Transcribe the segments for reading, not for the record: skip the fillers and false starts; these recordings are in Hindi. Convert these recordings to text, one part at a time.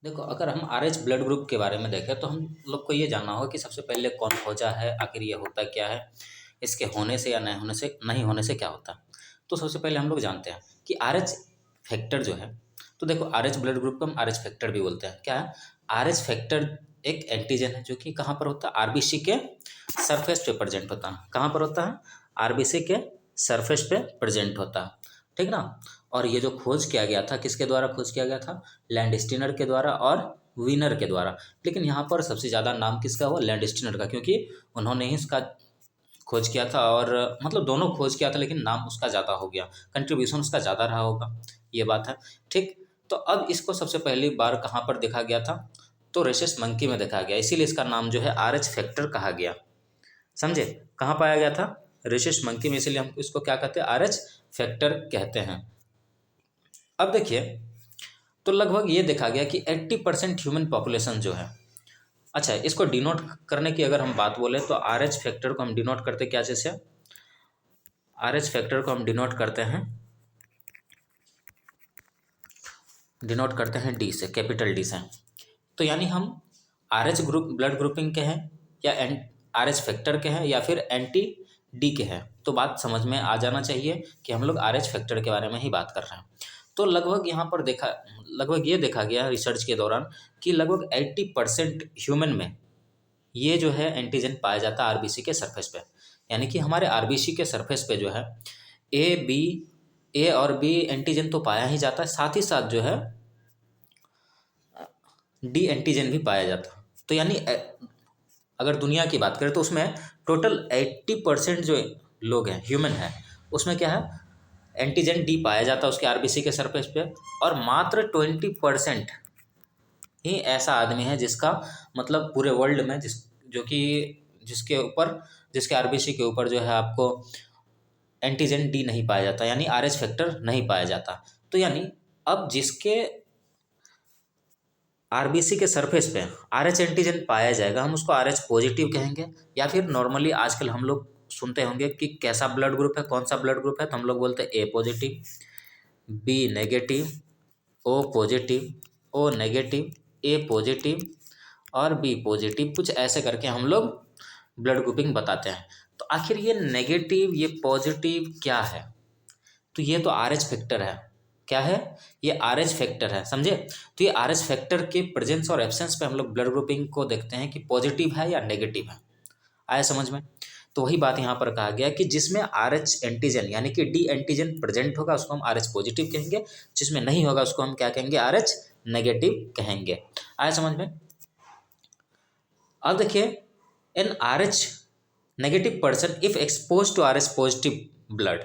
देखो, अगर हम आरएच ब्लड ग्रुप के बारे में देखें तो हम लोग को ये जानना होगा कि सबसे पहले कौन खोजा है, आखिर ये होता क्या है, इसके होने से या नहीं होने से क्या होता है। तो सबसे पहले हम लोग जानते हैं कि आरएच फैक्टर जो है, तो देखो आरएच ब्लड ग्रुप को हम आरएच फैक्टर भी बोलते हैं। क्या है? आरएच फैक्टर एक एंटीजन है जो कि कहाँ पर होता है? आरबीसी के सरफेस पे प्रेजेंट होता है। कहाँ पर होता है? आरबीसी के सरफेस पे प्रेजेंट होता है। ठीक ना? और ये जो खोज किया गया था, किसके द्वारा खोज किया गया था? लैंडस्टीनर के द्वारा और वीनर के द्वारा। लेकिन यहाँ पर सबसे ज़्यादा नाम किसका हुआ? लैंडस्टीनर का, क्योंकि उन्होंने ही इसका खोज किया था। और मतलब दोनों खोज किया था, लेकिन नाम उसका ज़्यादा हो गया, कंट्रीब्यूशन उसका ज़्यादा रहा होगा, ये बात है। ठीक। तो अब इसको सबसे पहली बार कहाँ पर देखा गया था? तो रेशस मंकी में देखा गया, इसीलिए इसका नाम जो है आरएच फैक्टर कहा गया। समझे? कहाँ पाया गया था? रेशस मंकी में, इसीलिए हम इसको क्या कहते हैं? आरएच फैक्टर कहते हैं। अब देखिए, तो लगभग ये देखा गया कि 80% ह्यूमन पॉपुलेशन जो है, अच्छा इसको डिनोट करने की अगर हम बात बोले तो आरएच फैक्टर को हम डिनोट करते क्या चीज़ से? आरएच फैक्टर को हम डिनोट करते हैं डी से, कैपिटल डी से। तो यानी हम आरएच ग्रुप ब्लड ग्रुपिंग के हैं, या आरएच फैक्टर के हैं, या फिर एंटी डी के हैं। तो बात समझ में आ जाना चाहिए कि हम लोग आरएच फैक्टर के बारे में ही बात कर रहे हैं। तो लगभग ये देखा गया रिसर्च के दौरान कि लगभग 80% ह्यूमन में ये जो है एंटीजन पाया जाता है आरबीसी के सरफेस पे। यानी कि हमारे आरबीसी के सरफेस पे जो है ए बी ए और बी एंटीजन तो पाया ही जाता है, साथ ही साथ जो है डी एंटीजन भी पाया जाता है। तो यानी अगर दुनिया की बात करें तो उसमें टोटल 80% जो लोग हैं, ह्यूमन है, उसमें क्या है? एंटीजन डी पाया जाता है उसके आरबीसी के सरफेस पे। और मात्र 20% ही ऐसा आदमी है जिसका मतलब पूरे वर्ल्ड में जो कि जिसके आरबीसी के ऊपर जो है आपको एंटीजन डी नहीं पाया जाता, यानी आरएच फैक्टर नहीं पाया जाता। तो यानी अब जिसके आरबीसी के सरफेस पे आरएच एंटीजन पाया जाएगा, हम उसको आरएच पॉजिटिव कहेंगे। या फिर नॉर्मली आजकल हम लोग सुनते होंगे कि कैसा ब्लड ग्रुप है, कौन सा ब्लड ग्रुप है, तो हम लोग बोलते हैं A positive, B negative, O positive, O negative, A positive और बी पॉजिटिव, कुछ ऐसे करके हम लोग ब्लड ग्रुपिंग बताते हैं। तो आखिर ये नेगेटिव, ये पॉजिटिव क्या है? तो ये तो आरएच फैक्टर है। क्या है? ये आरएच फैक्टर है, समझे? तो ये आरएच फैक्टर के प्रेजेंस और एब्सेंस पे हम लोग ब्लड ग्रुपिंग को देखते हैं कि पॉजिटिव है या नेगेटिव है। आया समझ में? तो वही बात यहाँ पर कहा गया कि जिसमें आरएच एंटीजन यानी कि डी एंटीजन प्रेजेंट होगा उसको हम आरएच पॉजिटिव कहेंगे, जिसमें नहीं होगा उसको हम क्या कहेंगे? आरएच नेगेटिव कहेंगे। आया समझ में? अब देखिए, an RH negative person if expose to RH positive blood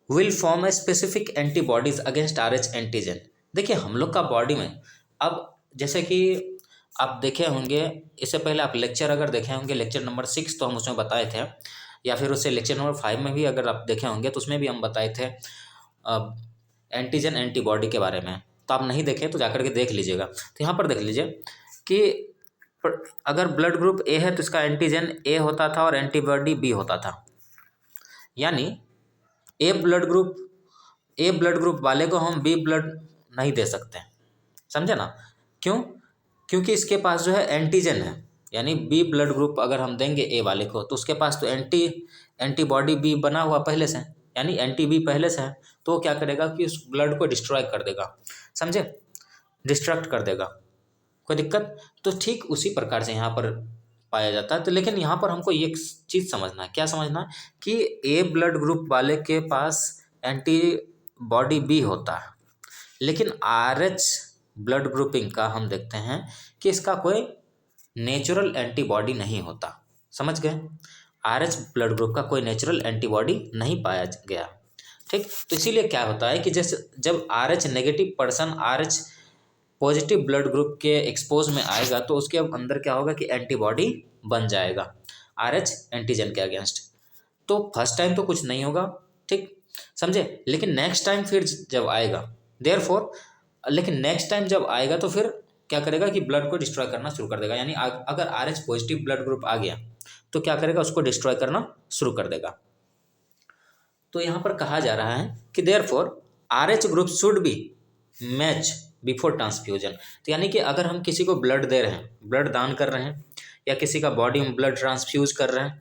will form a specific antibodies against RH antigen. देखिए हम लोग का बॉडी में, अब जैसे कि आप देखे होंगे, इससे पहले आप लेक्चर अगर देखे होंगे, लेक्चर नंबर 6 तो हम उसमें बताए थे, या फिर उससे लेक्चर नंबर 5 में भी अगर आप देखे होंगे तो उसमें भी हम बताए थे एंटीजन एंटीबॉडी के बारे में। तो आप नहीं देखे तो जाकर के देख लीजिएगा। तो यहाँ पर देख लीजिए कि अगर ब्लड ग्रुप ए है तो इसका एंटीजन ए होता था और एंटीबॉडी बी होता था। यानी ए ब्लड ग्रुप वाले को हम बी ब्लड नहीं दे सकते, समझे ना? क्यों? क्योंकि इसके पास जो है एंटीजन है। यानी बी ब्लड ग्रुप अगर हम देंगे ए वाले को तो उसके पास तो एंटीबॉडी बी बना हुआ पहले से, यानी एंटी बी पहले से है। तो वो क्या करेगा कि उस ब्लड को डिस्ट्रॉय कर देगा, समझे? डिस्ट्रक्ट कर देगा। कोई दिक्कत? तो ठीक उसी प्रकार से यहाँ पर पाया जाता है। तो लेकिन यहाँ पर हमको ये चीज़ समझना है, क्या समझना है? कि ए ब्लड ग्रुप वाले के पास एंटीबॉडी बी होता है, लेकिन आरएच ब्लड ग्रुपिंग का हम देखते हैं कि इसका कोई नेचुरल एंटीबॉडी नहीं होता। समझ गए? आरएच ब्लड ग्रुप का कोई नेचुरल एंटीबॉडी नहीं पाया गया। ठीक। तो इसीलिए क्या होता है कि जैसे जब RH negative person RH positive blood group के एक्सपोज में आएगा तो उसके अंदर क्या होगा कि एंटीबॉडी बन जाएगा आरएच एंटीजन के अगेंस्ट। तो फर्स्ट टाइम तो कुछ नहीं होगा, ठीक, समझे? लेकिन नेक्स्ट टाइम फिर जब आएगा, देयरफॉर लेकिन नेक्स्ट टाइम जब आएगा तो फिर क्या करेगा कि ब्लड को डिस्ट्रॉय करना शुरू कर देगा। यानी अगर आरएच पॉजिटिव ब्लड ग्रुप आ गया तो क्या करेगा? उसको डिस्ट्रॉय करना शुरू कर देगा। तो यहाँ पर कहा जा रहा है कि therefore RH group should be match before transfusion. तो यानी कि अगर हम किसी को ब्लड दे रहे हैं, ब्लड दान कर रहे हैं, या किसी का बॉडी में ब्लड ट्रांसफ्यूज कर रहे हैं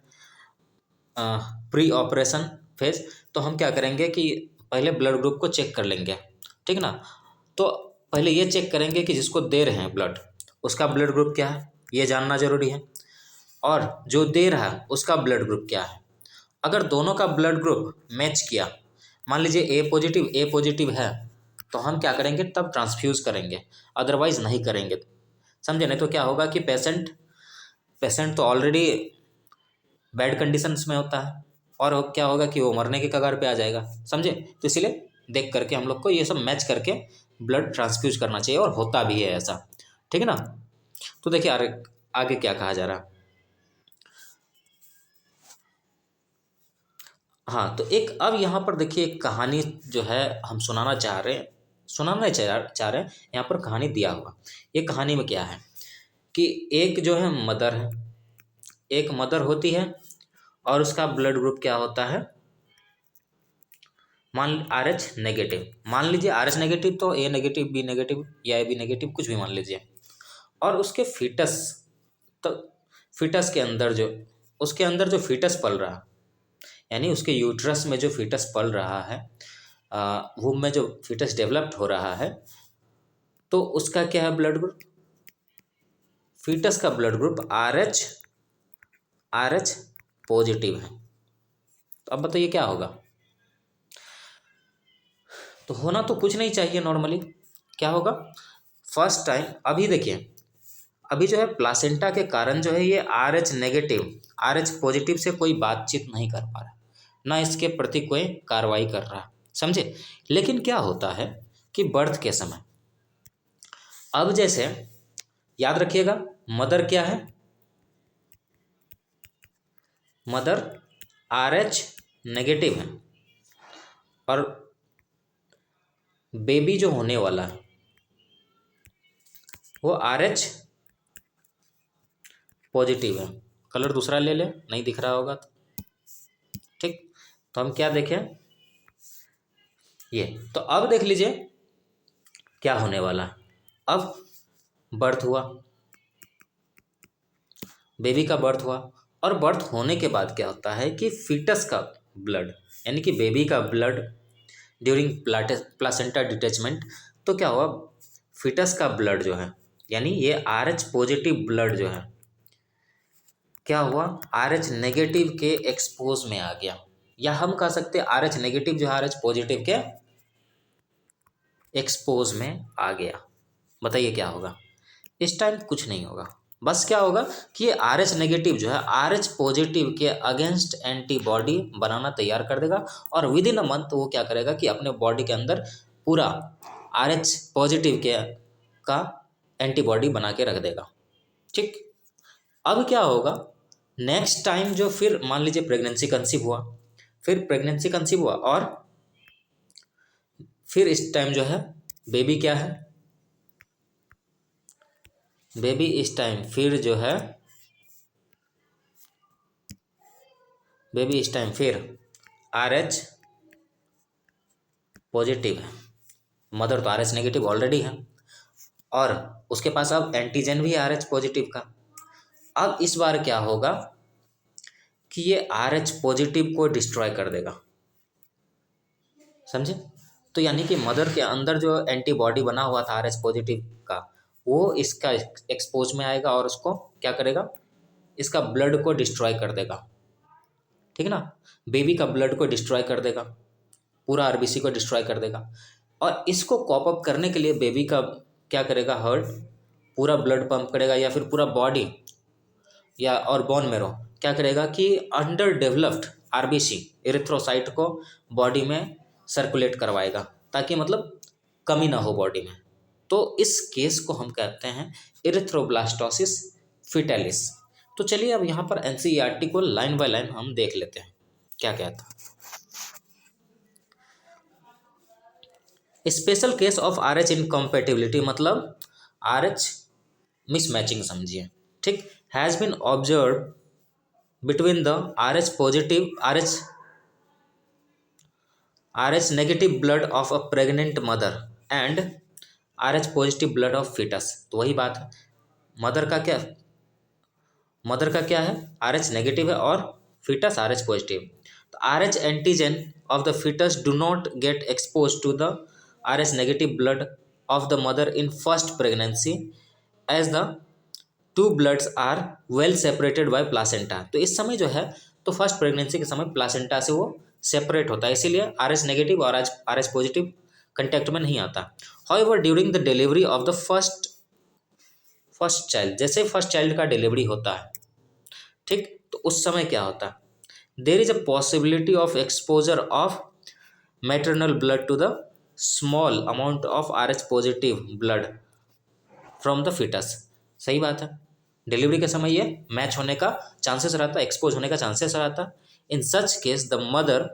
प्री ऑपरेशन फेज, तो हम क्या करेंगे कि पहले ब्लड ग्रुप को चेक कर लेंगे, ठीक ना। तो पहले ये चेक करेंगे कि जिसको दे रहे हैं ब्लड, उसका ब्लड ग्रुप क्या है, ये जानना जरूरी है, और जो दे रहा है उसका ब्लड ग्रुप क्या है। अगर दोनों का ब्लड ग्रुप मैच किया, मान लीजिए ए पॉजिटिव है, तो हम क्या करेंगे, तब ट्रांसफ्यूज करेंगे, अदरवाइज नहीं करेंगे। समझे? नहीं तो क्या होगा कि पेशेंट तो ऑलरेडी बैड कंडीशंस में होता है, और क्या होगा कि वो मरने के कगार पे आ जाएगा। समझे? तो इसलिए देख करके हम लोग को ये सब मैच करके ब्लड ट्रांसफ्यूज करना चाहिए, और होता भी है ऐसा, ठीक है ना। तो देखिए आगे क्या कहा जा रहा। हाँ, तो एक अब यहाँ पर देखिए एक कहानी जो है हम सुनाना नहीं चाह रहे हैं, यहाँ पर कहानी दिया हुआ। ये कहानी में क्या है कि एक जो है मदर है, एक मदर होती है, और उसका ब्लड ग्रुप क्या होता है, आर एच नेगेटिव। मान लीजिए आर एच नेगेटिव, तो ए नेगेटिव, बी नेगेटिव, या ए बी नेगेटिव, कुछ भी मान लीजिए। और उसके फीटस, तो फीटस के अंदर जो उसके अंदर जो फीटस पल रहा, यानी उसके यूट्रस में जो फीटस पल रहा है, वूम में जो फीटस डेवलप्ड हो रहा है, तो उसका क्या है ब्लड ग्रुप, फीटस का blood group are H positive है। तो अब बताइए क्या होगा। तो होना तो कुछ नहीं चाहिए नॉर्मली, क्या होगा, फर्स्ट टाइम अभी देखिए, अभी जो है प्लासेंटा के कारण जो है ये are H negative are H positive से कोई बातचीत नहीं कर पा रहा, ना इसके प्रति कोई कार्रवाई कर रहा, समझे। लेकिन क्या होता है कि बर्थ के समय, अब जैसे याद रखिएगा, मदर क्या है, मदर आर एच नेगेटिव है, और बेबी जो होने वाला है वो आर एच पॉजिटिव है। कलर दूसरा ले ले, नहीं दिख रहा होगा तो ठीक। तो हम क्या देखें, ये तो अब देख लीजिए क्या होने वाला है। अब बर्थ हुआ, बेबी का बर्थ हुआ, और बर्थ होने के बाद क्या होता है कि फीटस का ब्लड, यानी कि बेबी का ब्लड ड्यूरिंग प्लासेंटा डिटैचमेंट, तो क्या हुआ, फीटस का ब्लड जो है, यानी ये आर एच पॉजिटिव ब्लड जो है, क्या हुआ, आर एच नेगेटिव के एक्सपोज में आ गया, या हम कह सकते हैं आर एच नेगेटिव जो है आर एच पॉजिटिव के एक्सपोज में आ गया। बताइए क्या होगा। इस टाइम कुछ नहीं होगा, बस क्या होगा कि ये आर एच नेगेटिव जो है आर एच पॉजिटिव के अगेंस्ट एंटीबॉडी बनाना तैयार कर देगा, और विद इन अ मंथ वो क्या करेगा कि अपने बॉडी के अंदर पूरा आर एच पॉजिटिव के का एंटीबॉडी बना के रख देगा, ठीक। अब क्या होगा, नेक्स्ट टाइम जो फिर मान लीजिए प्रेगनेंसी कंसीव हुआ, और फिर इस टाइम जो है बेबी क्या है, बेबी इस टाइम फिर जो है, बेबी इस टाइम फिर आर एच पॉजिटिव है, मदर तो आर एच नेगेटिव ऑलरेडी है, और उसके पास अब एंटीजन भी आर एच पॉजिटिव का। अब इस बार क्या होगा कि ये आर एच पॉजिटिव को डिस्ट्रॉय कर देगा, समझे। तो यानी कि मदर के अंदर जो एंटीबॉडी बना हुआ था आर एच पॉजिटिव का, वो इसका एक्सपोज में आएगा, और उसको क्या करेगा, इसका ब्लड को डिस्ट्रॉय कर देगा, ठीक है ना। बेबी का ब्लड को डिस्ट्रॉय कर देगा, पूरा आरबीसी को डिस्ट्रॉय कर देगा, और इसको कॉप अप करने के लिए बेबी का क्या करेगा, हार्ट पूरा ब्लड पंप करेगा, या फिर पूरा बॉडी या और बोन मेरो क्या करेगा कि अंडर डेवलप्ड आरबीसी एरिथ्रोसाइट को बॉडी में सर्कुलेट करवाएगा, ताकि मतलब कमी ना हो बॉडी में। तो इस केस को हम कहते हैं एरिथ्रोब्लास्टोसिस फिटेलिस। तो चलिए अब यहाँ पर एनसीईआरटी को लाइन बाय लाइन हम देख लेते हैं क्या कहता है। Special case of R H incompatibility, मतलब आर एच मिसमैचिंग समझिए, ठीक, has been observe between the R H positive R H negative blood of a pregnant mother and RH positive blood of foetus, तो वही बात है, मदर का क्या है, RH नेगेटिव है और फीटस RH पॉजिटिव। तो RH antigen of the foetus do not get expose to the RH negative blood of the mother in first pregnancy as the two bloods are well separated by placenta. तो इस समय जो है, तो फर्स्ट प्रेगनेंसी के समय प्लासेंटा से वो सेपरेट होता है, इसीलिए RH नेगेटिव और RH पॉजिटिव कंटेक्ट में नहीं आता। However during the delivery of the first child, जैसे फर्स्ट चाइल्ड का डिलीवरी होता है, ठीक, तो उस समय क्या होता है, there is a possibility of exposure of maternal blood to the small amount of RH positive blood from the foetus. सही बात है, डिलीवरी के समय ये मैच होने का चांसेस रहता है, एक्सपोज होने का चांसेस रहता है। In such case the mother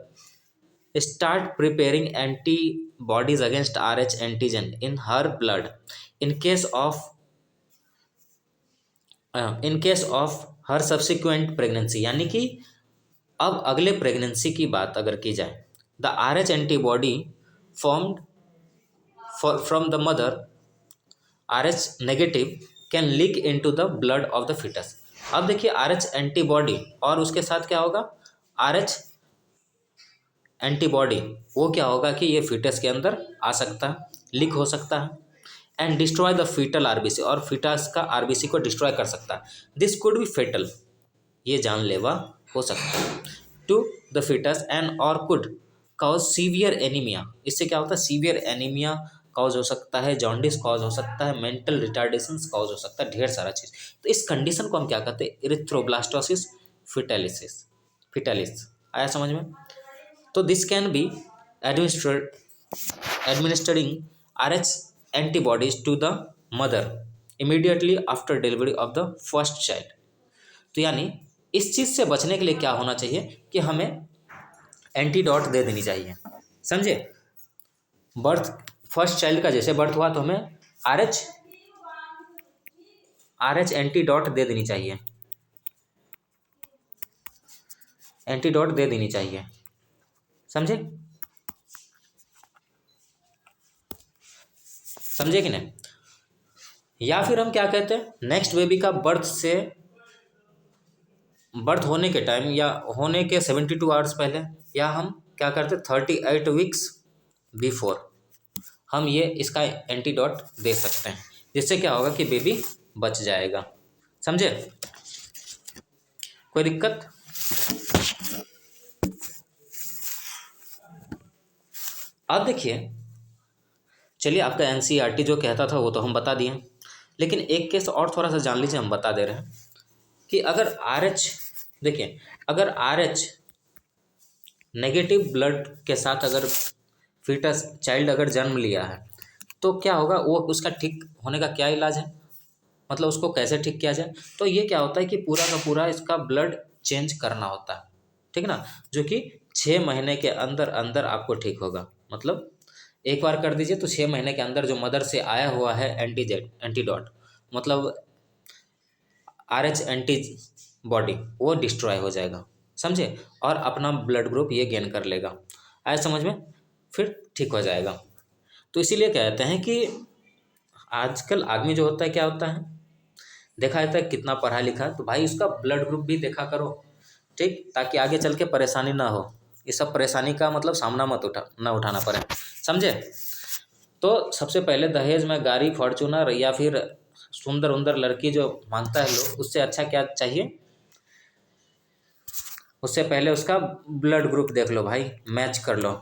start preparing antibodies against RH antigen in her blood in case of her subsequent pregnancy. यानी कि अब अगले प्रेगनेंसी की बात अगर की जाए, the RH antibody formed from the mother RH negative can leak into the blood of the foetus. अब देखिए RH एंटीबॉडी और उसके साथ क्या होगा, RH एंटीबॉडी, वो क्या होगा कि ये फीटस के अंदर आ सकता है, लीक हो सकता है, and destroy the foetal RBC, और फीटस का RBC को डिस्ट्रॉय कर सकता है। दिस कुड बी फेटल, ये जानलेवा हो सकता है, टू द फीटस एंड और कुड कॉज सीवियर एनीमिया। इससे क्या होता है, सीवियर एनीमिया कॉज हो सकता है, जॉन्डिस कॉज हो सकता है, मेंटल रिटार्डेशन कॉज हो सकता है, ढेर सारा चीज़। तो इस कंडीशन को हम क्या कहते हैं, इरिथ्रोब्लास्टोसिस फिटालिस। आया समझ में। तो this can be administering RH antibodies to the mother immediately after delivery of the first child. तो यानी इस चीज़ से बचने के लिए क्या होना चाहिए कि हमें एंटीडॉट दे देनी चाहिए, समझे। फर्स्ट चाइल्ड का जैसे बर्थ हुआ तो हमें RH एंटीडॉट दे देनी चाहिए, एंटीडॉट दे देनी चाहिए, समझे कि नहीं। या फिर हम क्या कहते हैं, नेक्स्ट बेबी का बर्थ होने के टाइम या होने के 72 आवर्स पहले, या हम क्या करते 38 वीक्स बिफोर हम ये इसका एंटीडॉट दे सकते हैं, जिससे क्या होगा कि बेबी बच जाएगा, समझे। कोई दिक्कत। अब देखिए, चलिए आपका NCERT जो कहता था वो तो हम बता दिए, लेकिन एक केस और थोड़ा सा जान लीजिए, हम बता दे रहे हैं कि अगर RH, देखिए अगर RH नेगेटिव ब्लड के साथ अगर फीटस चाइल्ड अगर जन्म लिया है तो क्या होगा, वो उसका ठीक होने का क्या इलाज है, मतलब उसको कैसे ठीक किया जाए। तो ये क्या होता है कि पूरा का पूरा इसका ब्लड चेंज करना होता है, ठीक ना, जो कि 6 महीने के अंदर अंदर आपको ठीक होगा। मतलब एक बार कर दीजिए तो 6 महीने के अंदर जो मदर से आया हुआ है एंटीडॉट, मतलब RH एंटीबॉडी, वो डिस्ट्रॉय हो जाएगा, समझे, और अपना ब्लड ग्रुप ये गेन कर लेगा। आया समझ में, फिर ठीक हो जाएगा। तो इसीलिए कहते हैं कि आजकल आदमी जो होता है क्या होता है, देखा जाता है कितना पढ़ा लिखा है, तो भाई उसका ब्लड ग्रुप भी देखा करो, ठीक, ताकि आगे चल के परेशानी ना हो। ये सब परेशानी का मतलब सामना ना उठाना पड़े, समझे। तो सबसे पहले दहेज में गाड़ी फॉर्चूनर या फिर सुंदर उंदर लड़की जो मांगता है लोग, उससे अच्छा क्या चाहिए, उससे पहले उसका ब्लड ग्रुप देख लो भाई, मैच कर लो,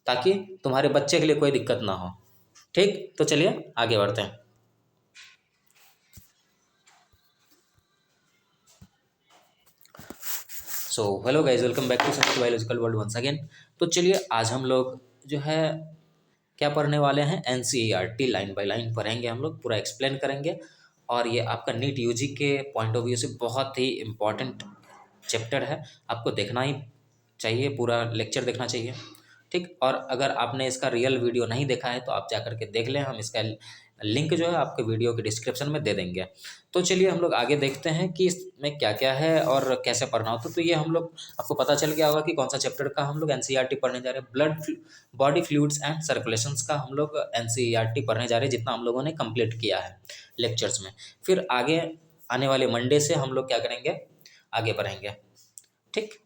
ताकि तुम्हारे बच्चे के लिए कोई दिक्कत ना हो, ठीक। तो चलिए आगे बढ़ते हैं। So hello guys, welcome back to Sanskrit biological world once again. तो चलिए आज हम लोग जो है क्या पढ़ने वाले हैं, NCERT लाइन बाय लाइन पढ़ेंगे, हम लोग पूरा एक्सप्लेन करेंगे। और ये आपका नीट UG के पॉइंट ऑफ व्यू से बहुत ही इम्पॉर्टेंट चैप्टर है, आपको देखना ही चाहिए, पूरा लेक्चर देखना चाहिए, ठीक। और अगर आपने इसका रियल वीडियो नहीं देखा है तो आप जा करके देख लें, हम इसका लिंक जो है आपके वीडियो के डिस्क्रिप्शन में दे देंगे। तो चलिए हम लोग आगे देखते हैं कि इसमें क्या क्या है और कैसे पढ़ना होता है। तो ये हम लोग, आपको पता चल गया होगा कि कौन सा चैप्टर का हम लोग एनसीईआरटी पढ़ने जा रहे हैं। बॉडी फ्लूइड्स एंड सर्कुलेशंस का हम लोग एनसीईआरटी पढ़ने जा रहे हैं, जितना हम लोगों ने कंप्लीट किया है लेक्चर्स में। फिर आगे आने वाले मंडे से हम लोग क्या करेंगे, आगे बढ़ेंगे। ठीक,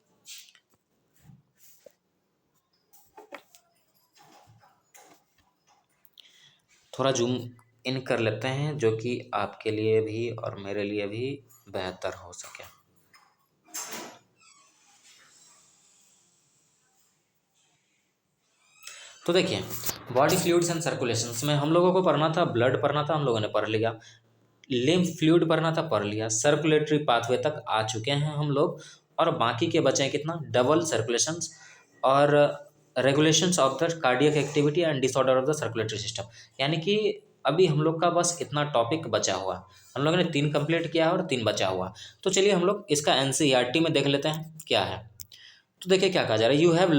थोड़ा जूम इन कर लेते हैं, जो कि आपके लिए भी और मेरे लिए भी बेहतर हो सके। तो देखिए, बॉडी फ्लूइड्स एंड सर्कुलेशंस में हम लोगों को पढ़ना था, ब्लड पढ़ना था, हम लोगों ने पढ़ लिया। लिम्फ फ्लूइड पढ़ना था, पढ़ लिया। सर्कुलेटरी पाथवे तक आ चुके हैं हम लोग, और बाकी के बचे हैं कितना, डबल सर्कुलेशंस और regulations of the cardiac activity and disorder of the circulatory system. यानी कि अभी हम लोग का बस इतना टॉपिक बचा हुआ। हम लोगों ने 3 कंप्लीट किया और 3 बचा हुआ। तो चलिए हम लोग इसका एनसीईआरटी में देख लेते हैं क्या है। तो देखिए क्या कहा जा रहा है, you have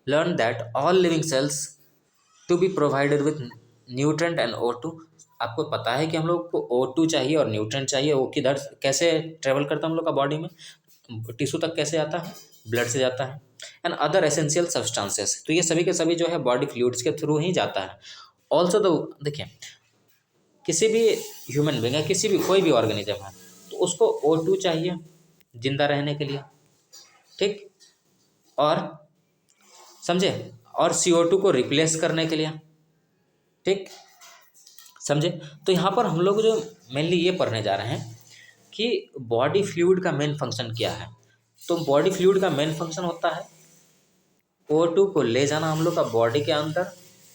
learn that all living cells to be provided with nutrient and O2। आपको पता है कि हम लोग को O2 चाहिए और न्यूट्रेंट चाहिए। वो किधर कैसे ट्रेवल करता है हम लोग का बॉडी में, टिश्यू तक कैसे आता है, ब्लड से जाता है। एंड अदर एसेंशियल सब्सटेंसेस, तो ये सभी के सभी जो है बॉडी फ्लूइड्स के थ्रू ही जाता है। ऑल्सो तो देखिए, किसी भी ह्यूमन बींग है, किसी भी कोई भी ऑर्गेनिज्म है, तो उसको O2 चाहिए जिंदा रहने के लिए। ठीक, और समझे, और CO2 को रिप्लेस करने के लिए। ठीक, समझे। तो यहाँ पर हम लोग जो मेनली ये पढ़ने जा रहे हैं कि बॉडी फ्लूइड का मेन फंक्शन क्या है। तो बॉडी फ्लूइड का मेन फंक्शन होता है O2 को ले जाना हम लोग का बॉडी के अंदर,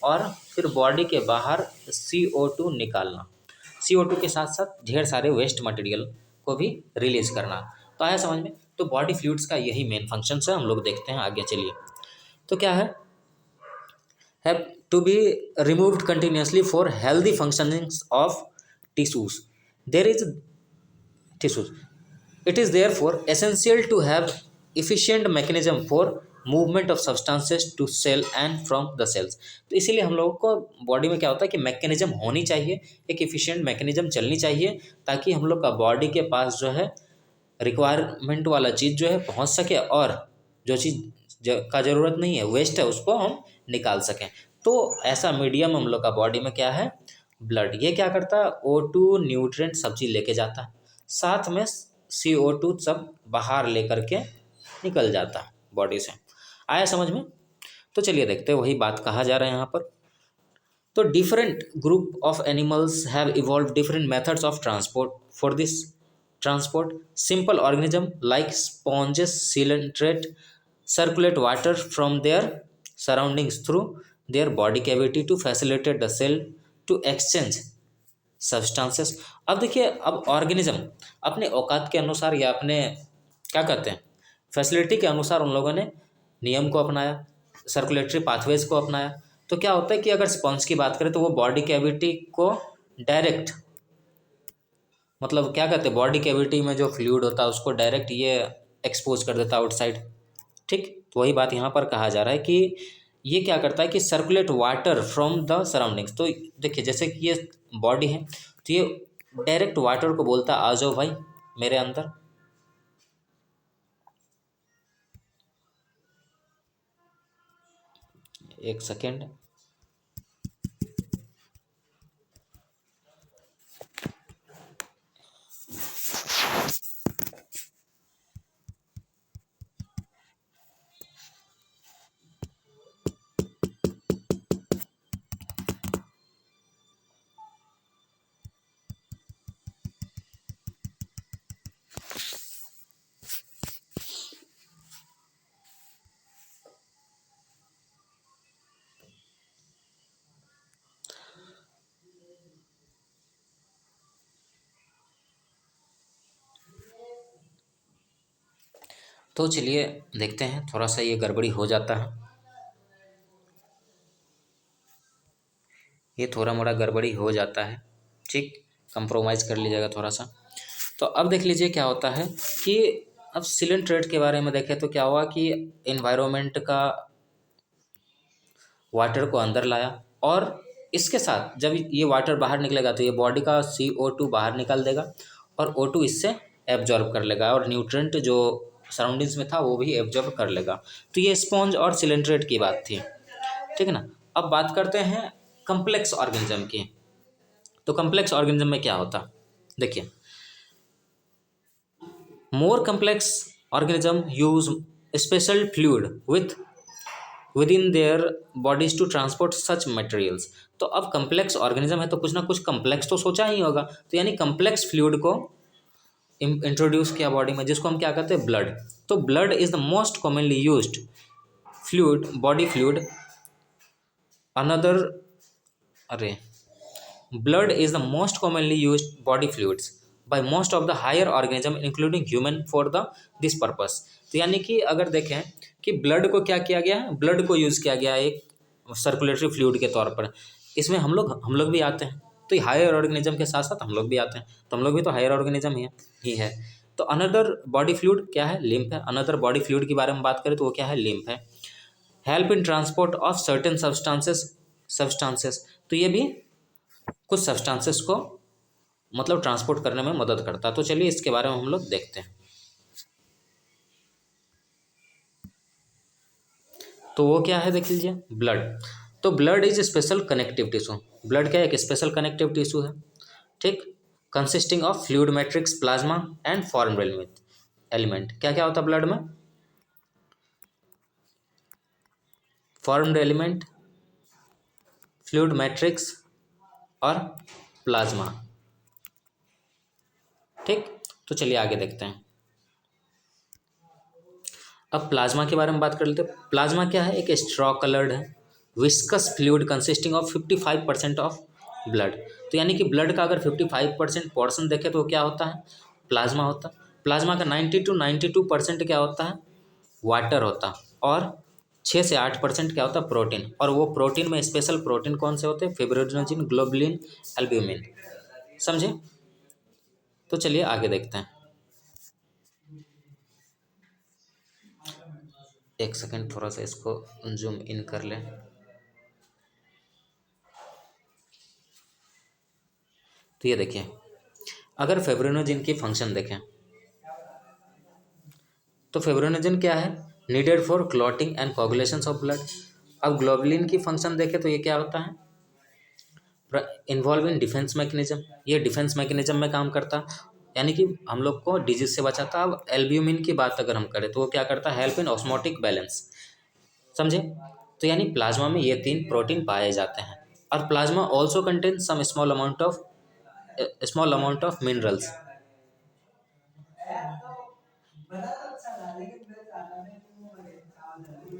और फिर बॉडी के बाहर CO2 निकालना। CO2 के साथ साथ ढेर सारे वेस्ट मटेरियल को भी रिलीज करना। तो आया समझ में। तो बॉडी फ्लूइड्स का यही मेन फंक्शन है। हम लोग देखते हैं आगे, चलिए। तो क्या है, have to be removed continuously for healthy functioning of tissues. There is tissues. It is therefore essential to have efficient mechanism for movement of substances to cell and from the cells. तो इसीलिए हम लोगों को बॉडी में क्या होता है कि मैकेनिज्म होनी चाहिए, एक इफिशिएंट मैकेनिज्म चलनी चाहिए, ताकि हम लोग का बॉडी के पास जो है रिक्वायरमेंट वाला चीज़ जो है पहुंच सके, और जो चीज़ का ज़रूरत नहीं है, वेस्ट है, उसको हम निकाल सकें। तो ऐसा मीडियम हम लोग का बॉडी में क्या है, ब्लड। ये क्या करता है, O2 न्यूट्रिएंट सब चीज़ लेके जाता है, साथ में CO2 सब बाहर लेकर के निकल जाता है बॉडी से। आया समझ में। तो चलिए देखते हैं, वही बात कहा जा रहा है यहाँ पर। तो different group of animals have evolve different methods of transport for this transport. Simple organism like sponges coelenterate circulate water from their surroundings through their body cavity to facilitate the cell to exchange substances। अब देखिए, अब ऑर्गेनिज्म अपने औकात के अनुसार या अपने क्या कहते हैं फैसिलिटी के अनुसार उन लोगों ने नियम को अपनाया, सर्कुलेटरी पाथवेज को अपनाया। तो क्या होता है कि अगर स्पॉन्ज की बात करें तो वो बॉडी कैविटी को डायरेक्ट, मतलब क्या कहते हैं, बॉडी कैविटी में जो फ्लूइड होता है उसको डायरेक्ट ये एक्सपोज कर देता है आउटसाइड। ठीक, तो वही बात यहाँ पर कहा जा रहा है कि ये क्या करता है कि circulate water from the surroundings. तो देखिए, जैसे कि ये बॉडी है, तो ये डायरेक्ट वाटर को बोलता है आ जाओ भाई मेरे अंदर। एक सेकेंड, तो चलिए देखते हैं, थोड़ा सा ये गड़बड़ी हो जाता है, ये थोड़ा मोड़ा गड़बड़ी हो जाता है। ठीक, कंप्रोमाइज़ कर लीजिएगा थोड़ा सा। तो अब देख लीजिए क्या होता है कि अब सिलेंट्रेट के बारे में देखें तो क्या हुआ कि इन्वायरमेंट का वाटर को अंदर लाया, और इसके साथ जब ये वाटर बाहर निकलेगा तो ये बॉडी का CO2 बाहर निकाल देगा और O2 इससे एब्जॉर्ब कर लेगा और न्यूट्रेंट जो सराउंडिंग्स में था वो भी एब्जॉर्ब कर लेगा। तो ये स्पॉन्ज और सिलेंट्रेट की बात थी, ठीक है ना। अब बात करते हैं कम्प्लेक्स ऑर्गेनिज्म की। तो कम्प्लेक्स ऑर्गेनिज्म में क्या होता, देखिए, more complex organism use special fluid within their bodies to transport such materials. तो अब कम्प्लेक्स ऑर्गेनिज्म है तो कुछ ना कुछ कम्प्लेक्स तो सोचा ही होगा, तो यानी कम्प्लेक्स फ्लूइड को इंट्रोड्यूस किया बॉडी में, जिसको हम क्या कहते हैं, ब्लड। तो blood is the most commonly used fluid, body fluid. Another अरे blood is the most commonly used body fluids by most of the higher organism including human for the this purpose। तो यानी कि अगर देखें कि ब्लड को क्या किया गया है, ब्लड को यूज़ किया गया है एक सर्कुलेटरी फ्लूइड के तौर पर। इसमें हम लोग भी आते हैं, तो हायर ऑर्गेनिज्म के साथ साथ हम लोग भी आते हैं, तो हम लोग भी तो हायर ऑर्गेनिज्म ही है। तो अनदर बॉडी फ्लूइड क्या है, लिम्फ है। अनदर बॉडी फ्लूइड के बारे में बात करें तो वो क्या है, लिम्फ है। Help in transport of certain substances, तो ये भी कुछ सब्सटेंसेस को मतलब ट्रांसपोर्ट करने में मदद करता है। तो चलिए इसके बारे में हम लोग देखते हैं। तो वो क्या है, देख लीजिए, ब्लड। तो blood is special connective tissue. Blood क्या है, एक स्पेशल कनेक्टिव टिश्यू है, ठीक, consisting of fluid matrix, plasma and formed element. क्या क्या होता है ब्लड में, फॉर्म्ड एलिमेंट, फ्लूइड मैट्रिक्स और प्लाज्मा, ठीक। तो चलिए आगे देखते हैं। अब प्लाज्मा के बारे में बात कर लेते हैं। प्लाज्मा क्या है, एक स्ट्रॉ कलर्ड है viscous fluid consisting of 55% of blood. तो यानी कि ब्लड का अगर 55% पोर्शन देखें तो क्या होता है, प्लाज्मा होता है। प्लाज्मा का 90 to 92% क्या होता है, वाटर होता है, और 6 से 8% क्या होता है, प्रोटीन। और वो प्रोटीन में स्पेशल प्रोटीन कौन से होते हैं, फिब्रिनोजेन, ग्लोबुलिन, एल्ब्यूमिन, समझे। तो चलिए आगे देखते हैं। एक सेकेंड, थोड़ा सा इसको जूम इन कर लें। तो ये देखिए, अगर फिब्रिनोजेन की फंक्शन देखें तो फिब्रिनोजेन क्या है, needed for clotting and coagulation of blood. अब ग्लोबुलिन की फंक्शन देखें तो ये क्या होता है, इन्वॉल्व इन डिफेंस मैकेनिज्म, ये डिफेंस मैकेनिज्म में काम करता है, यानी कि हम लोग को डिजीज से बचाता। अब एल्ब्यूमिन की बात अगर हम करें तो वो क्या करता है, हेल्प इन ऑस्मोटिक बैलेंस, समझे। तो यानी प्लाज्मा में ये 3 प्रोटीन पाए जाते हैं। और plasma also contain some small amount of minerals.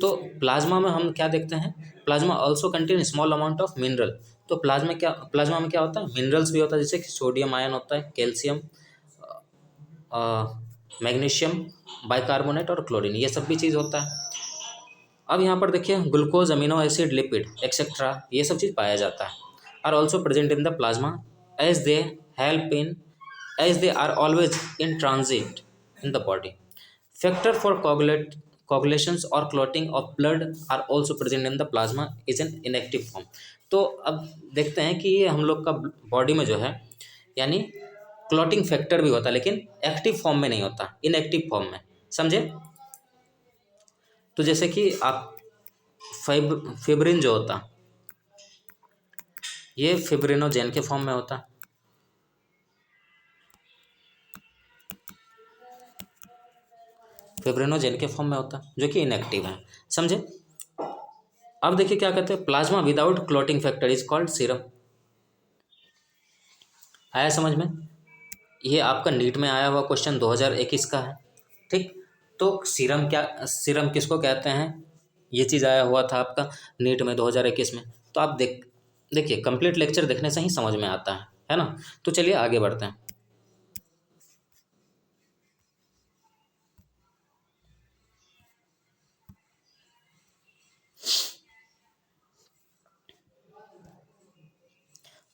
तो प्लाज्मा में हम क्या देखते हैं, plasma also contain small amount of mineral. तो प्लाज्मा में क्या होता है, मिनरल्स भी होता है, जैसे कि सोडियम आयन होता है, कैल्शियम, मैग्नीशियम, बाइकार्बोनेट और क्लोरीन, ये सब भी चीज़ होता है। अब यहाँ पर देखिए, glucose, amino acid, lipid etcetera, ये सब चीज़ पाया जाता है। Are also present in the plasma as they help in as they are always in transit in the body. Factor for coagulations और clotting of blood are also present in the plasma is an inactive form। तो अब देखते हैं कि ये हम लोग का बॉडी में जो है, यानी क्लॉटिंग फैक्टर भी होता है लेकिन एक्टिव फॉर्म में नहीं होता, इनएक्टिव फॉर्म में, समझे। तो जैसे कि आप फिब्रिन जो होता, ये फिब्रिनोजेन के फॉर्म में होता, फिब्रिनोजेन के फॉर्म में होता, जो कि इनएक्टिव है, समझे। अब देखिए क्या कहते हैं, plasma without clotting factor is called serum. आया समझ में, ये आपका नीट में आया हुआ क्वेश्चन 2021 का है, ठीक। तो सीरम किसको कहते हैं, ये चीज़ आया हुआ था आपका नीट में 2021 में। तो आप देखिए कंप्लीट लेक्चर देखने से ही समझ में आता है ना। तो चलिए आगे बढ़ते हैं।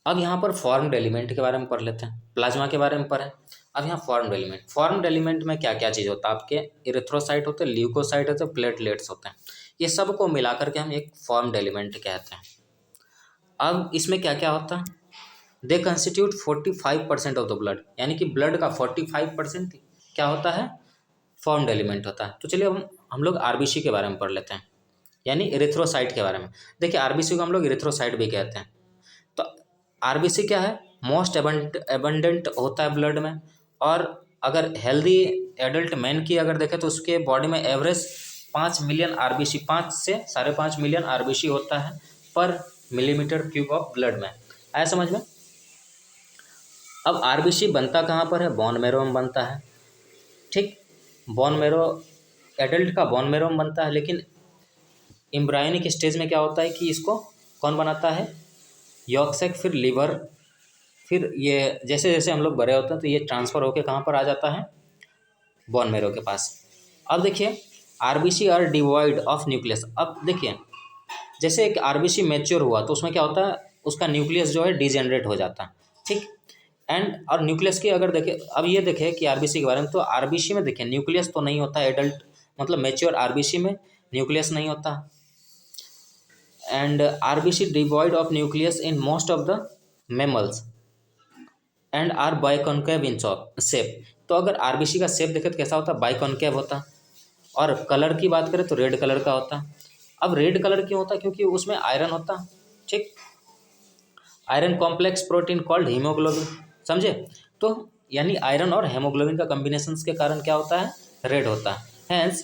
अब यहाँ पर फॉर्म्ड एलिमेंट के बारे में पढ़ लेते हैं, प्लाज्मा के बारे में पढ़ें। अब यहाँ फॉर्म्ड एलिमेंट में क्या क्या चीज़ होता है, आपके इरिथ्रोसाइट होते हैं, ल्यूकोसाइट होते हैं, प्लेटलेट्स होते हैं, ये सब को मिलाकर के हम एक फॉर्म्ड एलिमेंट कहते हैं। अब इसमें क्या क्या होता है, दे कंस्टिट्यूट 45% ऑफ द ब्लड, यानी कि ब्लड का 45% क्या होता है, फॉर्म्ड एलिमेंट होता है। तो चलिए हम लोग आरबीसी के बारे में पढ़ लेते हैं, यानी इरिथ्रोसाइट के बारे में। देखिए आरबीसी को हम लोग इरिथ्रोसाइट भी कहते हैं। तो आरबीसी क्या है, मोस्ट एबंडेंट होता है ब्लड में। और अगर हेल्दी एडल्ट मैन की अगर देखें तो उसके बॉडी में एवरेज 5 मिलियन आरबीसी, 5 से 5.5 मिलियन आरबीसी होता है पर मिलीमीटर क्यूब ऑफ ब्लड में। आया समझ में। अब आरबीसी बनता कहाँ पर है, बोन मैरो में बनता है। ठीक, बोन मैरो, एडल्ट का बोन मैरो में बनता है, लेकिन एम्ब्रायोनिक स्टेज में क्या होता है कि इसको कौन बनाता है, यॉर्क सैक, फिर लीवर, फिर ये जैसे जैसे हम लोग बड़े होते हैं तो ये ट्रांसफ़र होकर कहाँ पर आ जाता है, बोन मैरो के पास। अब देखिए RBC are devoid of nucleus. अब देखिए जैसे एक आरबीसी मैच्योर हुआ तो उसमें क्या होता है, उसका न्यूक्लियस जो है डिजेनरेट हो जाता है। ठीक, एंड और न्यूक्लियस की अगर देखें, अब ये देखें कि आरबीसी के बारे में, तो आरबीसी में देखिए न्यूक्लियस तो नहीं होता, एडल्ट मतलब मैच्योर आरबीसी में न्यूक्लियस नहीं होता। And RBC devoid of nucleus in most of the mammals and are biconcave in shape. तो अगर आरबीसी का शेप देखें तो कैसा होता है, बाइकॉन्केव होता है। और कलर की बात करें तो रेड कलर का होता है। अब रेड कलर क्यों होता है, क्योंकि उसमें आयरन होता है। ठीक, iron complex protein called haemoglobin, समझे। तो यानी आयरन और हेमोग्लोबिन का कॉम्बिनेशन के कारण क्या होता है, रेड होता है। Hence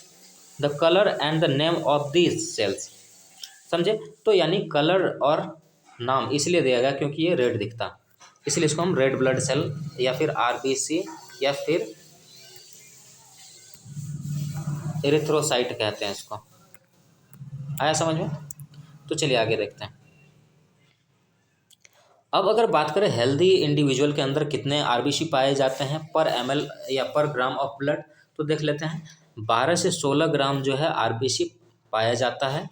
the colour and the name of these cells, समझे। तो यानी कलर और नाम इसलिए दिया गया क्योंकि ये रेड दिखता, इसलिए इसको हम रेड ब्लड सेल या फिर आरबीसी या फिर एरिथ्रोसाइट कहते हैं इसको। आया समझ में। तो चलिए आगे देखते हैं। अब अगर बात करें हेल्दी इंडिविजुअल के अंदर कितने आरबीसी पाए जाते हैं पर एमएल या पर ग्राम ऑफ ब्लड, तो देख लेते हैं। 12 से 16 ग्राम जो है आरबीसी पाया जाता है,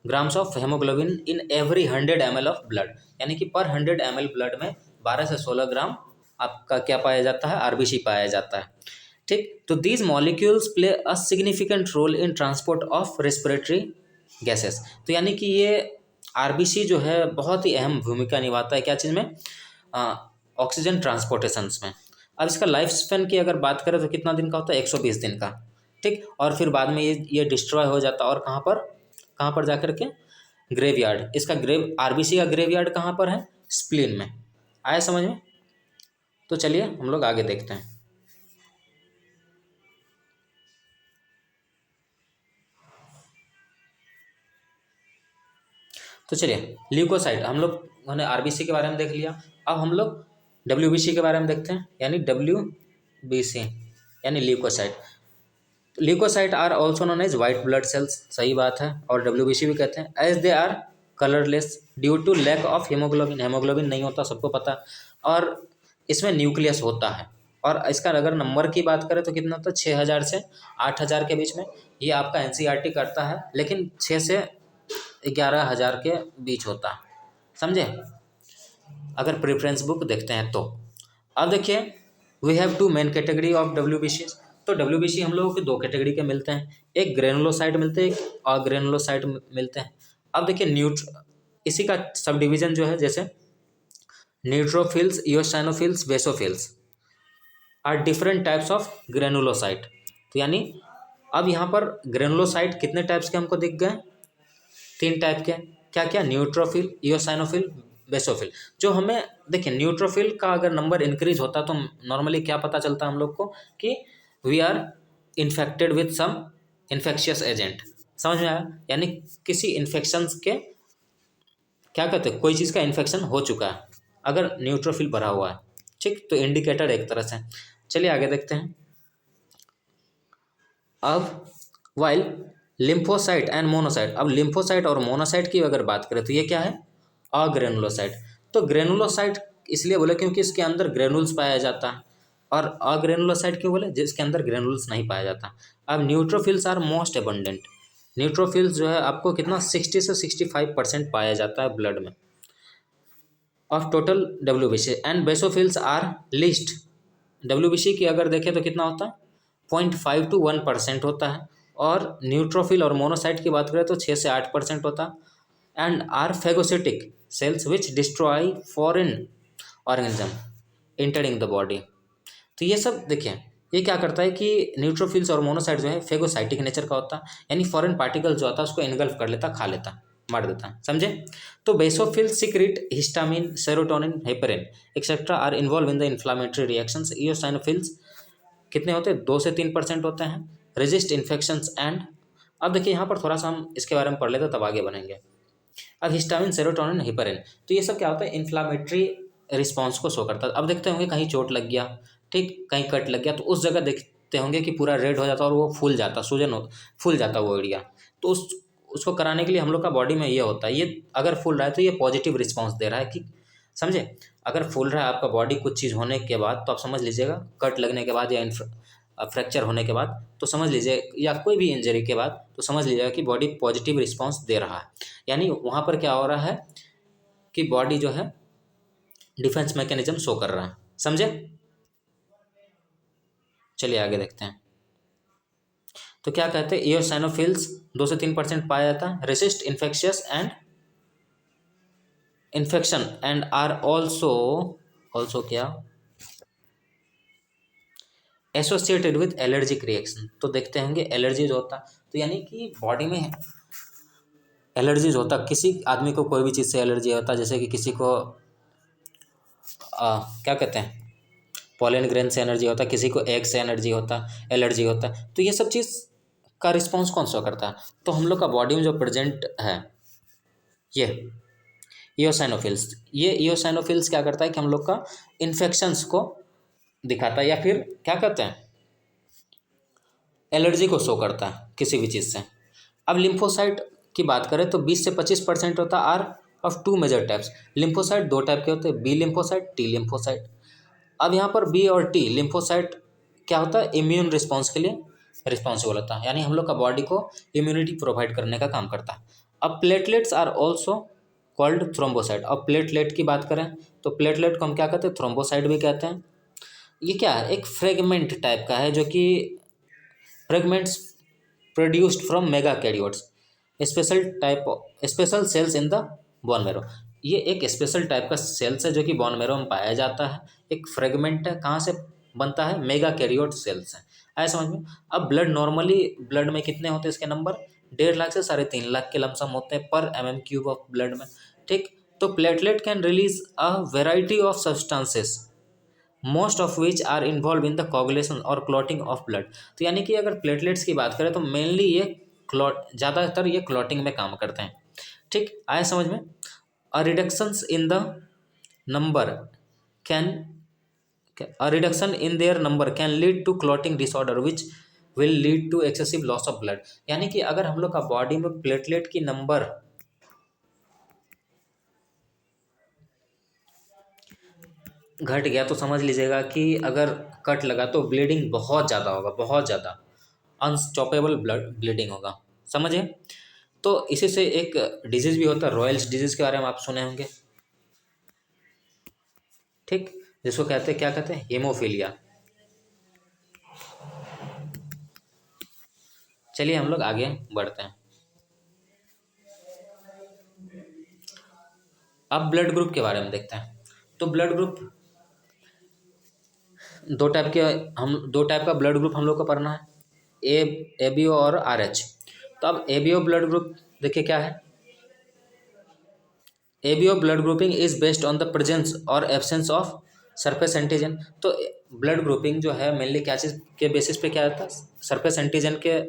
grams of haemoglobin in every 100 ml of blood, यानी कि पर 100 ml ब्लड में 12 से 16 ग्राम आपका क्या पाया जाता है, आरबीसी पाया जाता है। ठीक, तो these molecules play a significant role in transport of respiratory gases. तो यानी कि ये आरबीसी जो है बहुत ही अहम भूमिका निभाता है क्या चीज़ में, ऑक्सीजन ट्रांसपोर्टेशंस में। अब इसका लाइफ स्पेन की अगर बात करें तो कितना दिन का होता है, 120 दिन का। ठीक, और फिर बाद में ये डिस्ट्रॉय हो जाता है, और कहाँ पर जा कर के, ग्रेवयार्ड। इसका आरबीसी का ग्रेवयार्ड कहाँ पर है, स्प्लीन में। आया समझ में। तो चलिए हम लोग आगे देखते हैं। तो चलिए ल्यूकोसाइट, हम लोग ने आरबीसी के बारे में देख लिया। अब हम लोग डब्ल्यूबीसी के बारे में देखते हैं, यानी डब्ल्यूबीसी यानी leucocyte. Leucocyte are also known as white blood cells, सही बात है, और डब्ल्यूबीसी भी कहते हैं। As they are colourless due to lack of haemoglobin, haemoglobin नहीं होता सबको पता, और इसमें न्यूक्लियस होता है। और इसका अगर नंबर की बात करें तो कितना होता है, 6000 से 8000 के बीच में। ये आपका एनसीईआरटी करता है, लेकिन 6 से 11,000 के बीच होता है, समझे, अगर प्रेफरेंस बुक देखते हैं तो। अब देखिए we have two main category of WBC. तो डब्ल्यूबीसी हम लोगों के दो कैटेगरी के मिलते हैं, एक ग्रेनुलोसाइट मिलते हैं, एक अग्रेनुलोसाइट मिलते हैं। अब देखिए इसी का सब डिवीजन जो है, जैसे neutrophils, eosinophils, basophils are different types of granulocyte. तो यानी अब यहाँ पर ग्रेनुलोसाइट कितने टाइप्स के हमको दिख गए, 3 टाइप के। क्या क्या, न्यूट्रोफिल, इओसाइनोफिल, बेसोफिल। जो हमें देखिए न्यूट्रोफिल का अगर नंबर इंक्रीज होता तो नॉर्मली क्या पता चलता है हम लोग को कि we are infected with some infectious agent, समझ में आया। यानी किसी इन्फेक्शंस के क्या कहते हैं, कोई चीज़ का इन्फेक्शन हो चुका है अगर न्यूट्रोफिल बढ़ा हुआ है। ठीक, तो इंडिकेटर एक तरह से। चलिए आगे देखते हैं। अब वाइल लिम्फोसाइट एंड मोनोसाइट, अब लिम्फोसाइट और मोनोसाइट की अगर बात करें तो ये क्या है, अग्रेनुलोसाइट। तो ग्रेनुलोसाइट इसलिए बोले क्योंकि इसके अंदर ग्रेनुल्स पाया जाता है, और अग्रेनुलोसाइट क्यों बोले, जिसके अंदर ग्रेनुल्स नहीं पाया जाता। अब neutrophils are most abundant, neutrophils जो है आपको कितना 60 से 65% पाया जाता है ब्लड में of total WBC, and basophils are least. WBC की अगर देखें तो कितना होता है, 0.5 to 1% होता है, और न्यूट्रोफिल और मोनोसाइट की बात करें तो 6 से 8% होता है। And are phagocytic, cells which destroy foreign organism entering the body। तो ये सब देखिए, ये क्या करता है कि न्यूट्रोफिल्स और मोनोसाइट जो है फेगोसाइटिक नेचर का होता है, यानी फॉरेन पार्टिकल जो होता है उसको इनगल्फ कर लेता, खा लेता, मार देता है, समझे। तो basophils secrete histamine, serotonin, heparin etcetera are involve in the inflammatory reactions. Eosinophils कितने होते हैं, 2 से 3% होते हैं। रेजिस्ट इन्फेक्शंस एंड, अब देखिए यहाँ पर थोड़ा सा हम इसके बारे में पढ़ लेते तब आगे बढ़ेंगे। अब हिस्टामिन, सेरोटोनिन, हेपेरिन, तो ये सब क्या होता है, इन्फ्लामेटरी रिस्पॉन्स को शो करता है। अब देखते होंगे कहीं चोट लग गया, ठीक, कहीं कट लग गया, तो उस जगह देखते होंगे कि पूरा रेड हो जाता है और वो फूल जाता, सूजन हो, फूल जाता वो एरिया। तो उसको कराने के लिए हम लोग का बॉडी में ये होता है, ये अगर फूल रहा है तो ये पॉजिटिव रिस्पॉन्स दे रहा है, कि समझे। अगर फूल रहा है आपका बॉडी कुछ चीज़ होने के बाद, तो आप समझ लीजिएगा, कट लगने के बाद या फ्रैक्चर होने के बाद, तो समझ लीजिए, या कोई भी इंजरी के बाद, तो समझ लीजिएगा कि बॉडी पॉजिटिव रिस्पॉन्स दे रहा है। यानी वहाँ पर क्या हो रहा है कि बॉडी जो है डिफेंस मैकेनिज्म शो कर रहा है, समझे। चलिए आगे देखते हैं। तो क्या कहते हैं, इयोसाइनोफिल्स 2 से 3% पाया जाता है, resist infectious and infection and are also क्या एसोसिएटेड विद एलर्जिक रिएक्शन। तो देखते होंगे एलर्जीज होता, तो यानी कि बॉडी में एलर्जीज होता, किसी आदमी को कोई भी चीज़ से एलर्जी होता, जैसे कि किसी को क्या कहते हैं, पॉलन ग्रेन से एनर्जी होता, किसी को एग से एलर्जी होता। तो ये सब चीज़ का रिस्पॉन्स कौन सा करता है, तो हम लोग का बॉडी में जो प्रेजेंट है ये इयोसाइनोफिल्स, ये इयोसाइनोफिल्स क्या करता है कि हम लोग का इन्फेक्शंस को दिखाता है, या फिर क्या कहते हैं, एलर्जी को शो करता है किसी भी चीज़ से। अब लिम्फोसाइट की बात करें तो 20 से 25% होता है, are of 2 major types. Lymphocyte 2 type के होते हैं, बी लिम्फोसाइट, टी लिम्फोसाइट। अब यहाँ पर बी और टी लिम्फोसाइट क्या होता है, इम्यून रिस्पॉन्स के लिए रिस्पॉन्सिबल होता है, यानी हम लोग का बॉडी को इम्यूनिटी प्रोवाइड करने का काम करता है। अब platelets are also called thrombocyte. अब प्लेटलेट की बात करें तो प्लेटलेट को हम क्या कहते हैं, थ्रोम्बोसाइट भी कहते हैं। ये क्या है, एक फ्रेगमेंट टाइप का है, जो कि fragments produced from mega karyotes, special cells in the bone marrow. ये एक स्पेशल टाइप का सेल्स है जो कि बोन मेरो में पाया जाता है, एक फ्रेगमेंट है, कहाँ से बनता है, मेगा कैरियोट सेल्स है। आया समझ में। अब ब्लड, नॉर्मली ब्लड में कितने होते हैं इसके नंबर, 1.5 लाख से 3.5 लाख के लमसम होते हैं पर mm³ ऑफ ब्लड में, ठीक। तो platelet can release a variety of substances most of which are involve in the coagulation और क्लॉटिंग ऑफ ब्लड। तो यानी कि अगर प्लेटलेट्स की बात करें तो मेनली ये ज़्यादातर ये क्लॉटिंग में काम करते हैं, ठीक। आया समझ में। A reductions in the number can a reduction in their number can lead to clotting disorder which will lead to excessive loss of blood. यानी कि अगर हम लोग का बॉडी में प्लेटलेट की नंबर घट गया तो समझ लीजिएगा कि अगर कट लगा तो ब्लीडिंग बहुत ज़्यादा होगा, बहुत ज़्यादा अनस्टॉपेबल ब्लीडिंग होगा, समझे। तो इसी से एक डिजीज़ भी होता है, रॉयल्स डिजीज़ के बारे में आप सुने होंगे, ठीक, जिसको कहते हैं, क्या कहते हैं, हेमोफीलिया। चलिए हम लोग आगे बढ़ते हैं। अब ब्लड ग्रुप के बारे में देखते हैं। तो ब्लड ग्रुप दो टाइप का ब्लड ग्रुप हम लोग को पढ़ना है, एबीओ और आरएच। तो अब एबीओ ब्लड ग्रुप देखिए क्या है। ABO blood grouping is based on the presence और एब्सेंस ऑफ सरफेस एंटीजन। तो ब्लड ग्रुपिंग जो है मेनली क्या चीज़ के बेसिस पे क्या होता है, सरफेस एंटीजन के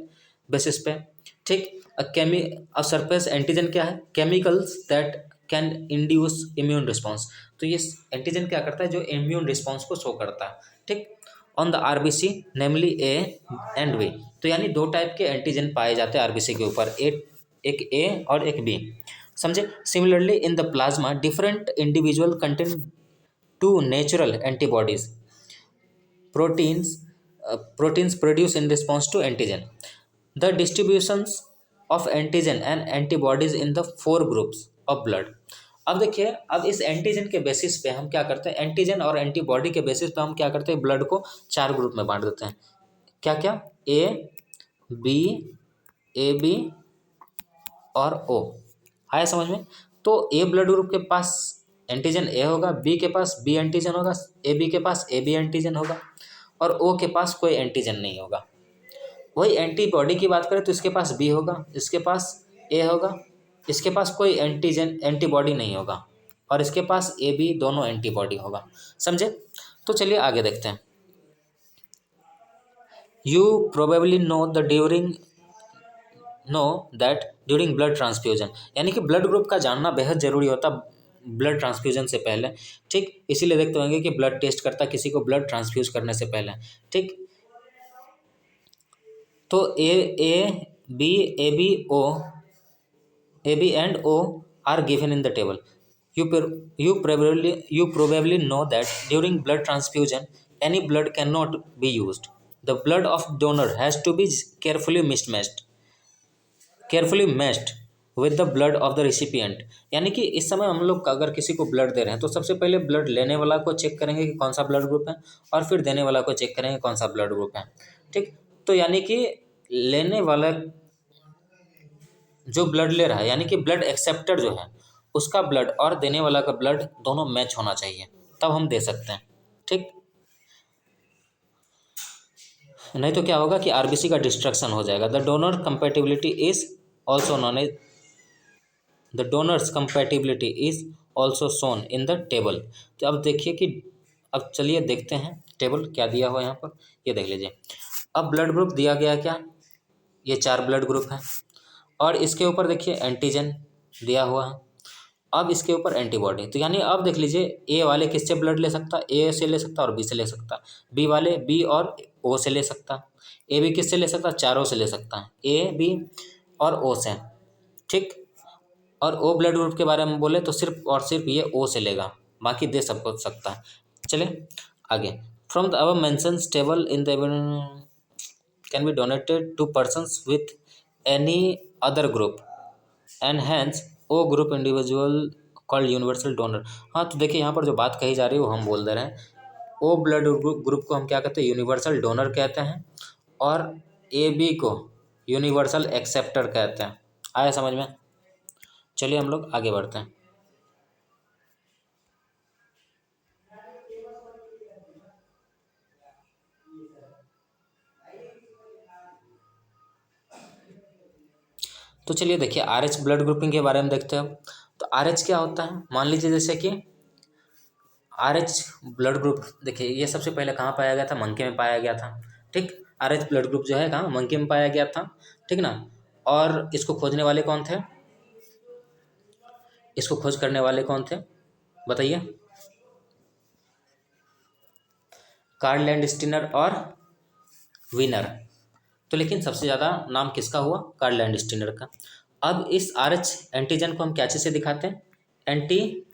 बेसिस पे, ठीक। अब सरफेस एंटीजन क्या है, chemicals that can induce immune response. तो ये एंटीजन क्या करता है, जो इम्यून रिस्पॉन्स को शो करता है, ठीक, on the RBC namely A and B. तो यानी 2 टाइप के एंटीजन पाए जाते हैं आरबीसी के ऊपर, एक ए और एक बी, समझे। Similarly in the plasma different individual contain 2 natural antibodies proteins produced in response to antigen. The distributions of antigen and antibodies in the 4 groups of blood. अब देखिए, अब इस एंटीजन के बेसिस पे हम क्या करते हैं, एंटीजन और एंटीबॉडी के बेसिस पे हम क्या करते हैं, ब्लड को 4 ग्रुप में बांट देते हैं। क्या क्या, ए बी, ए बी और ओ। आया समझ में। तो ए ब्लड ग्रुप के पास एंटीजन ए होगा, बी के पास बी एंटीजन होगा, ए बी के पास ए बी एंटीजन होगा, और ओ के पास कोई एंटीजन नहीं होगा। वही एंटीबॉडी की बात करें तो इसके पास बी होगा, इसके पास ए होगा, इसके पास कोई एंटीजन एंटीबॉडी नहीं होगा, और इसके पास ए बी दोनों एंटीबॉडी होगा। समझे? तो चलिए आगे देखते हैं। You probably know that during blood transfusion, यानी कि ब्लड ग्रुप का जानना बेहद ज़रूरी होता ब्लड ट्रांसफ्यूजन से पहले। ठीक, इसीलिए देखते होंगे कि ब्लड टेस्ट करता किसी को ब्लड ट्रांसफ्यूज करने से पहले। ठीक, तो A B and O are given in the table. You probably know that during blood transfusion, any blood cannot be used. The blood of donor has to be carefully matched with the blood of the recipient. यानी कि इस समय हम लोग अगर किसी को ब्लड दे रहे हैं तो सबसे पहले ब्लड लेने वाला को चेक करेंगे कि कौन सा ब्लड ग्रुप है, और फिर देने वाला को चेक करेंगे कौन सा ब्लड ग्रुप है। ठीक, तो यानी कि लेने वाला जो ब्लड ले रहा है, यानी कि ब्लड एक्सेप्टर जो है उसका ब्लड और देने वाला का ब्लड दोनों मैच होना चाहिए, तब हम दे सकते हैं। ठीक, नहीं तो क्या होगा कि आरबीसी का डिस्ट्रक्शन हो जाएगा। The donors compatibility is also shown in the table. तो अब देखिए कि अब चलिए देखते हैं टेबल क्या दिया हुआ है यहाँ पर। ये देख लीजिए, अब ब्लड ग्रुप दिया गया क्या, ये 4 ब्लड ग्रुप हैं, और इसके ऊपर देखिए एंटीजन दिया हुआ है, अब इसके ऊपर एंटीबॉडी। तो यानी अब देख लीजिए, ए वाले किससे ब्लड ले सकता, ए से ले सकता और बी से ले सकता, बी वाले बी और ओ से ले सकता, ए बी किससे ले सकता, चारों से ले सकता है, ए बी और ओ से। ठीक, और ओ ब्लड ग्रुप के बारे में बोले तो सिर्फ और सिर्फ ये ओ से लेगा, बाकी दे सबको सकता है। चलिए आगे। From the above mentioned table in the can be donated to persons with any other group and hence O group individual called universal donor. हाँ, तो देखिए यहाँ पर जो बात कही जा रही है वो हम बोल दे रहे हैं। ओ ब्लड ग्रुप को हम क्या कहते हैं, यूनिवर्सल डोनर कहते हैं, और ए बी को यूनिवर्सल एक्सेप्टर कहते हैं। आया समझ में? चलिए हम लोग आगे बढ़ते हैं। तो चलिए देखिए, आरएच ब्लड ग्रुपिंग के बारे में देखते हैं। तो आरएच क्या होता है, मान लीजिए जैसे कि आरएच ब्लड ग्रुप, देखिए ये सबसे पहले कहाँ पाया गया था, मंकी में पाया गया था। ठीक, आरएच ब्लड ग्रुप जो है कहाँ, मंकी में पाया गया था। ठीक ना, और इसको खोजने वाले कौन थे, इसको खोज करने वाले कौन थे बताइए, कार्ल लैंडस्टीनर और विनर। तो लेकिन सबसे ज़्यादा नाम किसका हुआ, कार्ल लैंडस्टीनर का। अब इस आरएच एंटीजन को हम क्या चीज़ से दिखाते हैं, एंटी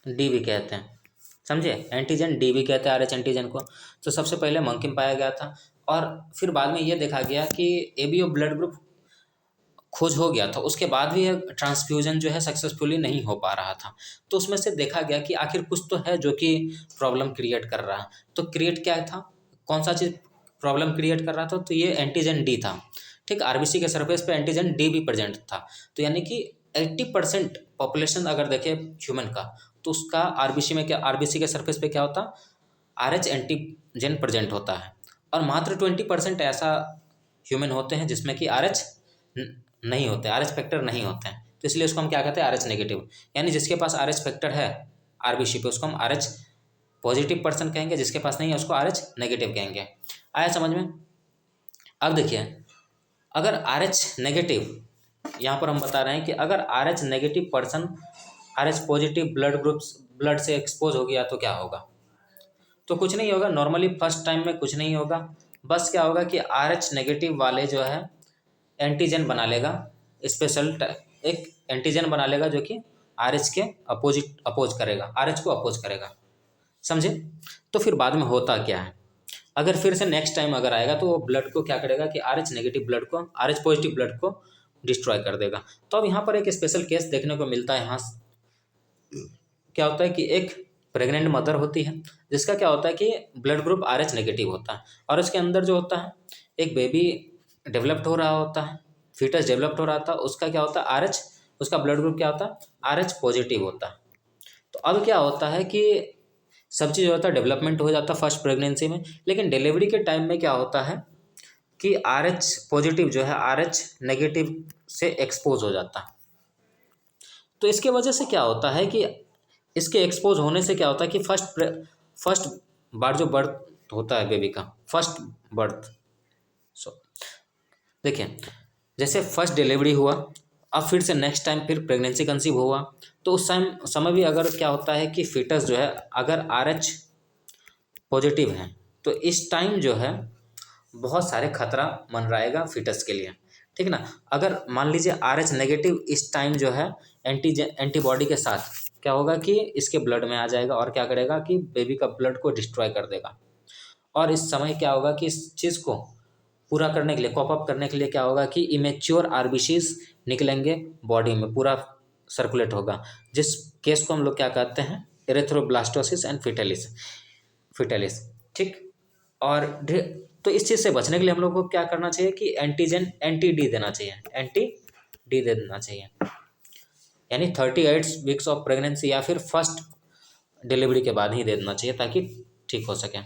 डी भी कहते हैं। समझे, एंटीजन डी भी कहते हैं आरएच एंटीजन को। तो सबसे पहले मंकी में पाया गया था, और फिर बाद में ये देखा गया कि एबीओ ब्लड ग्रुप खोज हो गया था, उसके बाद भी ट्रांसफ्यूजन जो है सक्सेसफुली नहीं हो पा रहा था। तो उसमें से देखा गया कि आखिर कुछ तो है जो कि प्रॉब्लम क्रिएट कर रहा है। तो क्रिएट क्या था, कौन सा चीज़ प्रॉब्लम क्रिएट कर रहा था, तो ये एंटीजन डी था। ठीक, आरबीसी के सरफेस पे एंटीजन डी भी प्रेजेंट था। तो यानी कि 80% पॉपुलेशन अगर देखें ह्यूमन का, तो उसका आरबीसी में क्या, आरबीसी के सरफेस पे क्या होता, आरएच एंटीजन प्रेजेंट होता है, और मात्र 20% ऐसा ह्यूमन होते हैं जिसमें कि आरएच नहीं होते, आरएच फैक्टर नहीं होते हैं। तो इसलिए उसको हम क्या कहते हैं, आरएच नेगेटिव। यानी जिसके पास आरएच फैक्टर है आरबीसी पे उसको हम आरएच पॉजिटिव पर्सन कहेंगे, जिसके पास नहीं है उसको आरएच नेगेटिव कहेंगे। आया समझ में? अब देखिए, अगर आरएच नेगेटिव, यहाँ पर हम बता रहे हैं कि अगर RH negative person RH positive blood से एक्सपोज हो गया तो क्या होगा। तो कुछ नहीं होगा, नॉर्मली फर्स्ट टाइम में कुछ नहीं होगा। बस क्या होगा कि आरएच नेगेटिव वाले जो है एंटीजन बना लेगा, स्पेशल एक एंटीजन बना लेगा जो कि आरएच के अपोज करेगा, आरएच को अपोज करेगा। समझे? तो फिर बाद में होता क्या है, अगर फिर से नेक्स्ट टाइम अगर आएगा तो वो ब्लड को क्या करेगा कि आरएच नेगेटिव ब्लड को आरएच पॉजिटिव ब्लड को डिस्ट्रॉय कर देगा। तो अब यहाँ पर एक स्पेशल केस देखने को मिलता है। यहाँ क्या होता है कि एक प्रेग्नेंट मदर होती है जिसका क्या होता है कि ब्लड ग्रुप आरएच नेगेटिव होता है, और उसके अंदर जो होता है एक बेबी डेवलप्ड हो रहा होता है, फीटस डेवलप्ड हो रहा था, उसका क्या होता है आरएच उसका ब्लड ग्रुप क्या होता है, RH पॉजिटिव होता है। तो अब क्या होता है कि सब चीज़ होता है, डेवलपमेंट हो जाता है फर्स्ट प्रेगनेंसी में, लेकिन डिलीवरी के टाइम में क्या होता है कि RH पॉजिटिव जो है RH नेगेटिव से एक्सपोज हो जाता है। तो इसके वजह से क्या होता है कि इसके एक्सपोज होने से क्या होता है कि फर्स्ट बार जो बर्थ होता है बेबी का, फर्स्ट बर्थ, सो देखिए जैसे फर्स्ट डिलीवरी हुआ, अब फिर से नेक्स्ट टाइम फिर प्रेगनेंसी कंसीव हुआ, तो उस टाइम समय भी अगर क्या होता है कि फीटस जो है अगर RH पॉजिटिव है तो इस टाइम जो है बहुत सारे खतरा मंडराएगा फीटस के लिए, ठीक ना। अगर मान लीजिए RH नेगेटिव इस टाइम जो है एंटीबॉडी के साथ क्या होगा कि इसके ब्लड में आ जाएगा और क्या करेगा कि बेबी का ब्लड को डिस्ट्रॉय कर देगा। और इस समय क्या होगा कि इस चीज़ को पूरा करने के लिए, कॉप अप करने के लिए क्या होगा कि इमेच्योर आरबीसीज निकलेंगे बॉडी में, पूरा सर्कुलेट होगा, जिस केस को हम लोग क्या कहते हैं, एरेथ्रोब्लास्टोसिस एंड फिटेलिस, ठीक। और तो इस चीज़ से बचने के लिए हम लोग को क्या करना चाहिए कि एंटी डी देना चाहिए, एंटी डी दे देना चाहिए, यानी 38 वीक्स ऑफ प्रेगनेंसी या फिर फर्स्ट डिलीवरी के बाद ही दे देना चाहिए ताकि ठीक हो सके।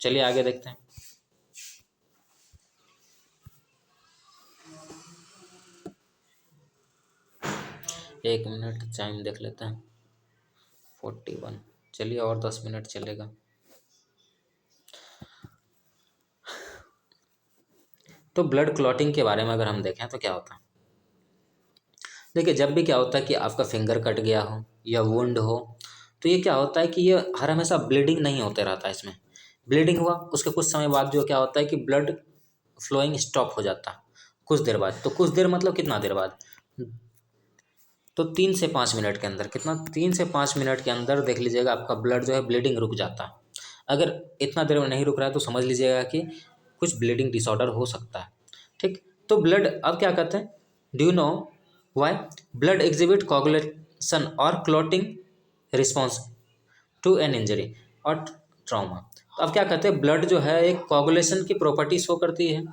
चलिए आगे देखते हैं। एक मिनट टाइम देख लेते हैं, 41, चलिए और 10 मिनट चलेगा। तो ब्लड क्लॉटिंग के बारे में अगर हम देखें तो क्या होता है, देखिए जब भी क्या होता है कि आपका फिंगर कट गया हो या वुंड हो, तो ये क्या होता है कि ये हर हमेशा ब्लीडिंग नहीं होते रहता है। इसमें ब्लीडिंग हुआ उसके कुछ समय बाद जो क्या होता है कि ब्लड फ्लोइंग स्टॉप हो जाता है कुछ देर बाद। तो कुछ देर मतलब कितना देर बाद, तो 3 से 5 मिनट के अंदर, कितना, 3 से 5 मिनट के अंदर देख लीजिएगा आपका ब्लड जो है ब्लीडिंग रुक जाता है। अगर इतना देर में नहीं रुक रहा है तो समझ लीजिएगा कि कुछ ब्लीडिंग डिसऑर्डर हो सकता है, ठीक। तो ब्लड अब क्या कहते हैं, do you know why blood exhibit coagulation और clotting response to an injury or trauma. तो अब क्या कहते हैं, ब्लड जो है एक कोगुलेशन की प्रॉपर्टी शो करती है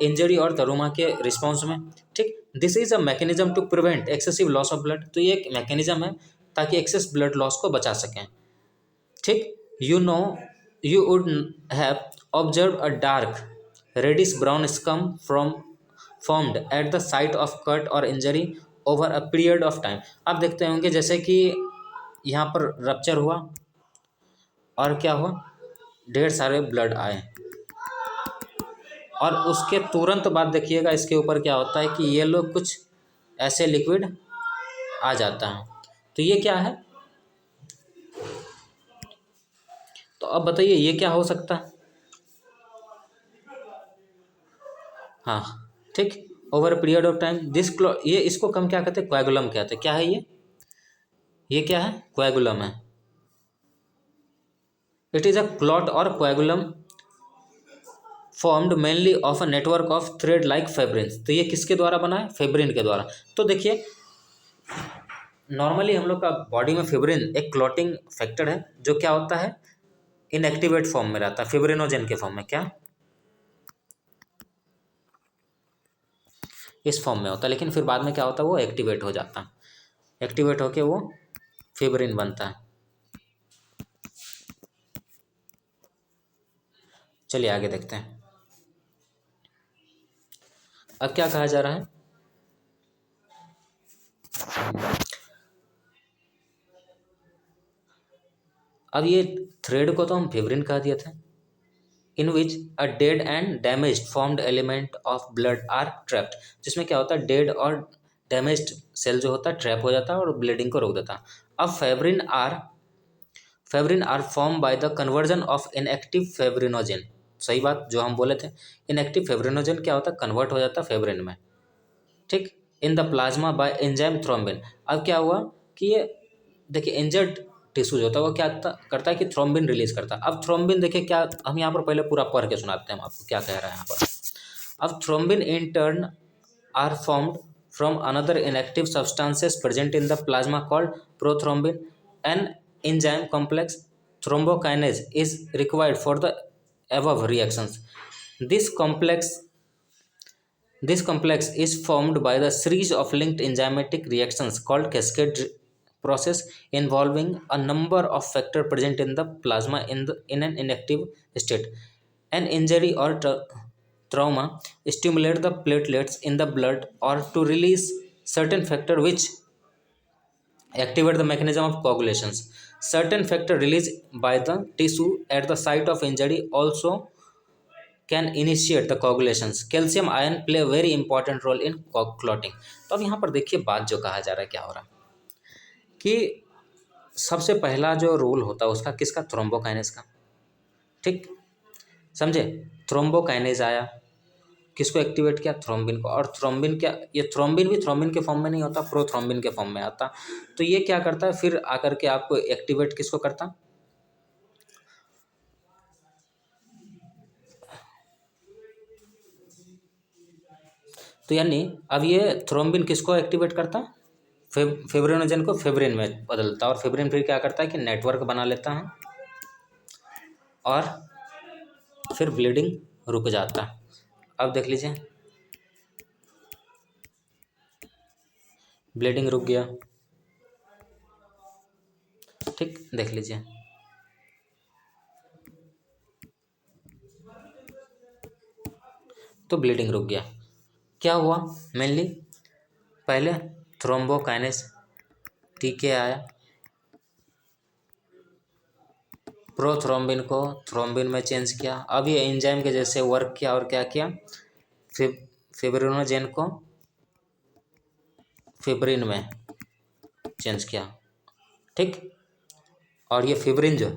इंजरी और ट्रॉमा के रिस्पॉन्स में, ठीक। This is a mechanism to prevent excessive loss of blood. तो ये एक मैकेनिज्म है ताकि एक्सेस ब्लड लॉस को बचा सकें, ठीक। You would have observe a dark reddish brown scum from formed at the site of cut or injury over a period of time. आप देखते होंगे जैसे कि यहाँ पर रप्चर हुआ और क्या हुआ, ढेर सारे ब्लड आए और उसके तुरंत बाद देखिएगा इसके ऊपर क्या होता है कि ये लोग कुछ ऐसे लिक्विड आ जाता है। तो ये क्या है, तो अब बताइए ये क्या हो सकता है। हाँ, ठीक, over period of time this ये इसको कम क्या कहते हैं, कोएगुलम कहते हैं। क्या है ये क्या है, कोएगुलम है। It is a clot or coagulum formed mainly of a network of thread like fibrin. तो ये किसके द्वारा बना है, फेब्रिन के द्वारा। तो देखिए नॉर्मली हम लोग का बॉडी में फेब्रिन एक क्लॉटिंग फैक्टर है जो क्या होता है, इनएक्टिवेट फॉर्म में रहता है, फिब्रिनोजेन के फॉर्म में, क्या इस फॉर्म में होता है, लेकिन फिर बाद में क्या होता है वो एक्टिवेट हो जाता है, एक्टिवेट होके वो फिब्रिन बनता है। चलिए आगे देखते हैं। अब क्या कहा जा रहा है, अब ये थ्रेड को तो हम फिब्रिन कह दिए थे, in which a dead and damaged formed element of blood are trapped, जिसमें क्या होता है डेड और डैमेज्ड सेल जो होता है ट्रैप हो जाता है और ब्लीडिंग को रोक देता है। अब fibrin are form by the conversion of inactive fibrinogen. सही बात जो हम बोले थे, इनएक्टिव फेब्रिनोजेन क्या होता है, कन्वर्ट हो जाता है फेब्रिन में, ठीक, इन the plasma bye enzyme thrombin. अब क्या हुआ कि ये देखिए इंजर्ड टिश्यू जो होता है वो क्या करता है कि थ्रोम्बिन रिलीज करता है। अब थ्रोम्बिन देखिए क्या, हम यहाँ पर पहले पूरा पढ़ के सुनाते हैं हम आपको क्या कह रहे हैं यहाँ पर। अब thrombin in turn are formed from another inactive substances present in the plasma called prothrombin. An enzyme complex thrombokinase is required for the above reactions. This complex This complex is formed by the series of linked enzymatic reactions called cascade process involving a number of factors present in the plasma in an inactive state. An injury or trauma stimulate the platelets in the blood or to release certain factor which activate the mechanism of coagulations. Certain factor released by the tissue at the site of injury also can initiate the coagulations. Calcium ion play a very important role in clotting. तो अब यहाँ पर देखिए बात जो कहा जा रहा है क्या हो रहा है कि सबसे पहला जो रोल होता है उसका किसका, थ्रोम्बोकाइनेस का। ठीक, समझे। थ्रोम्बोकाइनेस आया, किसको एक्टिवेट किया, थ्रोम्बिन को। और थ्रोम्बिन क्या, ये थ्रोम्बिन भी थ्रोम्बिन के फॉर्म में नहीं होता, प्रोथ्रोम्बिन के फॉर्म में आता। तो ये क्या करता है फिर आकर के आपको एक्टिवेट किसको करता, तो यानी अब ये थ्रोम्बिन किसको एक्टिवेट करता, फिब्रिनोजन को फिब्रिन में बदलता, और फिब्रिन फिर क्या करता है कि नेटवर्क बना लेता है और फिर ब्लीडिंग रुक जाता है। अब देख लीजिए, ब्लीडिंग रुक गया। ठीक, देख लीजिए, तो ब्लीडिंग रुक गया। क्या हुआ, मेनली पहले थ्रोम्बोकाइनेस टीके आया, प्रोथ्रोम्बिन को थ्रोम्बिन में चेंज किया। अब ये एंजाइम के जैसे वर्क किया और क्या किया, फिब्रिनोजेन को फिब्रिन में चेंज किया। ठीक, और ये फिब्रिन जो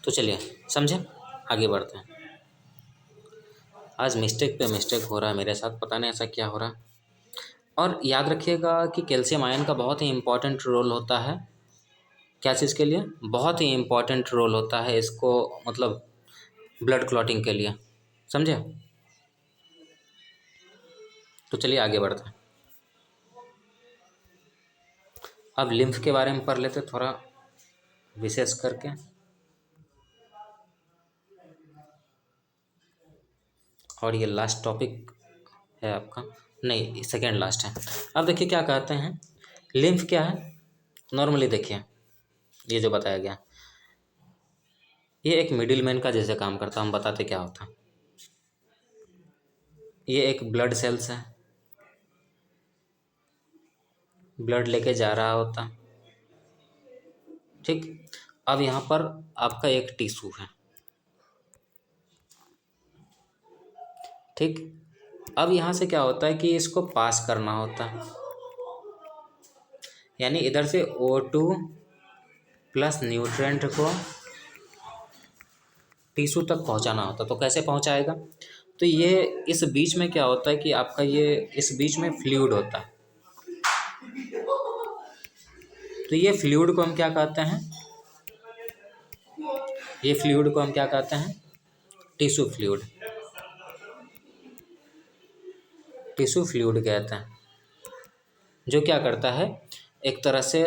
तो चलिए समझे, आगे बढ़ते हैं। आज मिस्टेक पे मिस्टेक हो रहा है मेरे साथ, पता नहीं ऐसा क्या हो रहा है। और याद रखिएगा कि कैल्शियम आयन का बहुत ही इम्पोर्टेंट रोल होता है, क्या चीज़ के लिए, बहुत ही इम्पोर्टेंट रोल होता है इसको, मतलब ब्लड क्लॉटिंग के लिए, समझे। तो चलिए आगे बढ़ते हैं। अब लिम्फ के बारे में पढ़ लेते थोड़ा विशेष करके। और ये लास्ट टॉपिक है आपका, नहीं सेकेंड लास्ट है। अब देखिए क्या कहते हैं, लिम्फ क्या है। नॉर्मली देखिए ये जो बताया गया, ये एक मिडिल मैन का जैसे काम करता, हम बताते क्या होता। ये एक ब्लड सेल्स है, ब्लड लेके जा रहा होता। ठीक, अब यहाँ पर आपका एक टिश्यू है। ठीक, अब यहाँ से क्या होता है कि इसको पास करना होता है, यानी इधर से O2 प्लस न्यूट्रेंट को टिश्यू तक पहुँचाना होता। तो कैसे पहुँचाएगा, तो ये इस बीच में क्या होता है कि आपका ये इस बीच में फ्लूइड होता है। तो ये फ्लूइड को हम क्या कहते हैं, ये फ्लूइड को हम क्या कहते हैं, टिश्यू फ्लूइड, टिश्यू फ्लूइड कहते हैं। जो क्या करता है, एक तरह से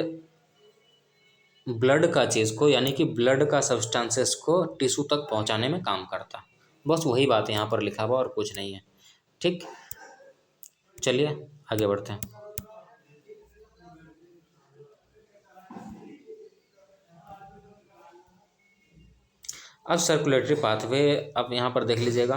ब्लड का चीज़ को, यानी कि ब्लड का सब्सटेंसेस को टिश्यू तक पहुंचाने में काम करता है। बस वही बात यहाँ पर लिखा हुआ और कुछ नहीं है। ठीक, चलिए आगे बढ़ते हैं। अब सर्कुलेटरी पाथवे, अब यहाँ पर देख लीजिएगा,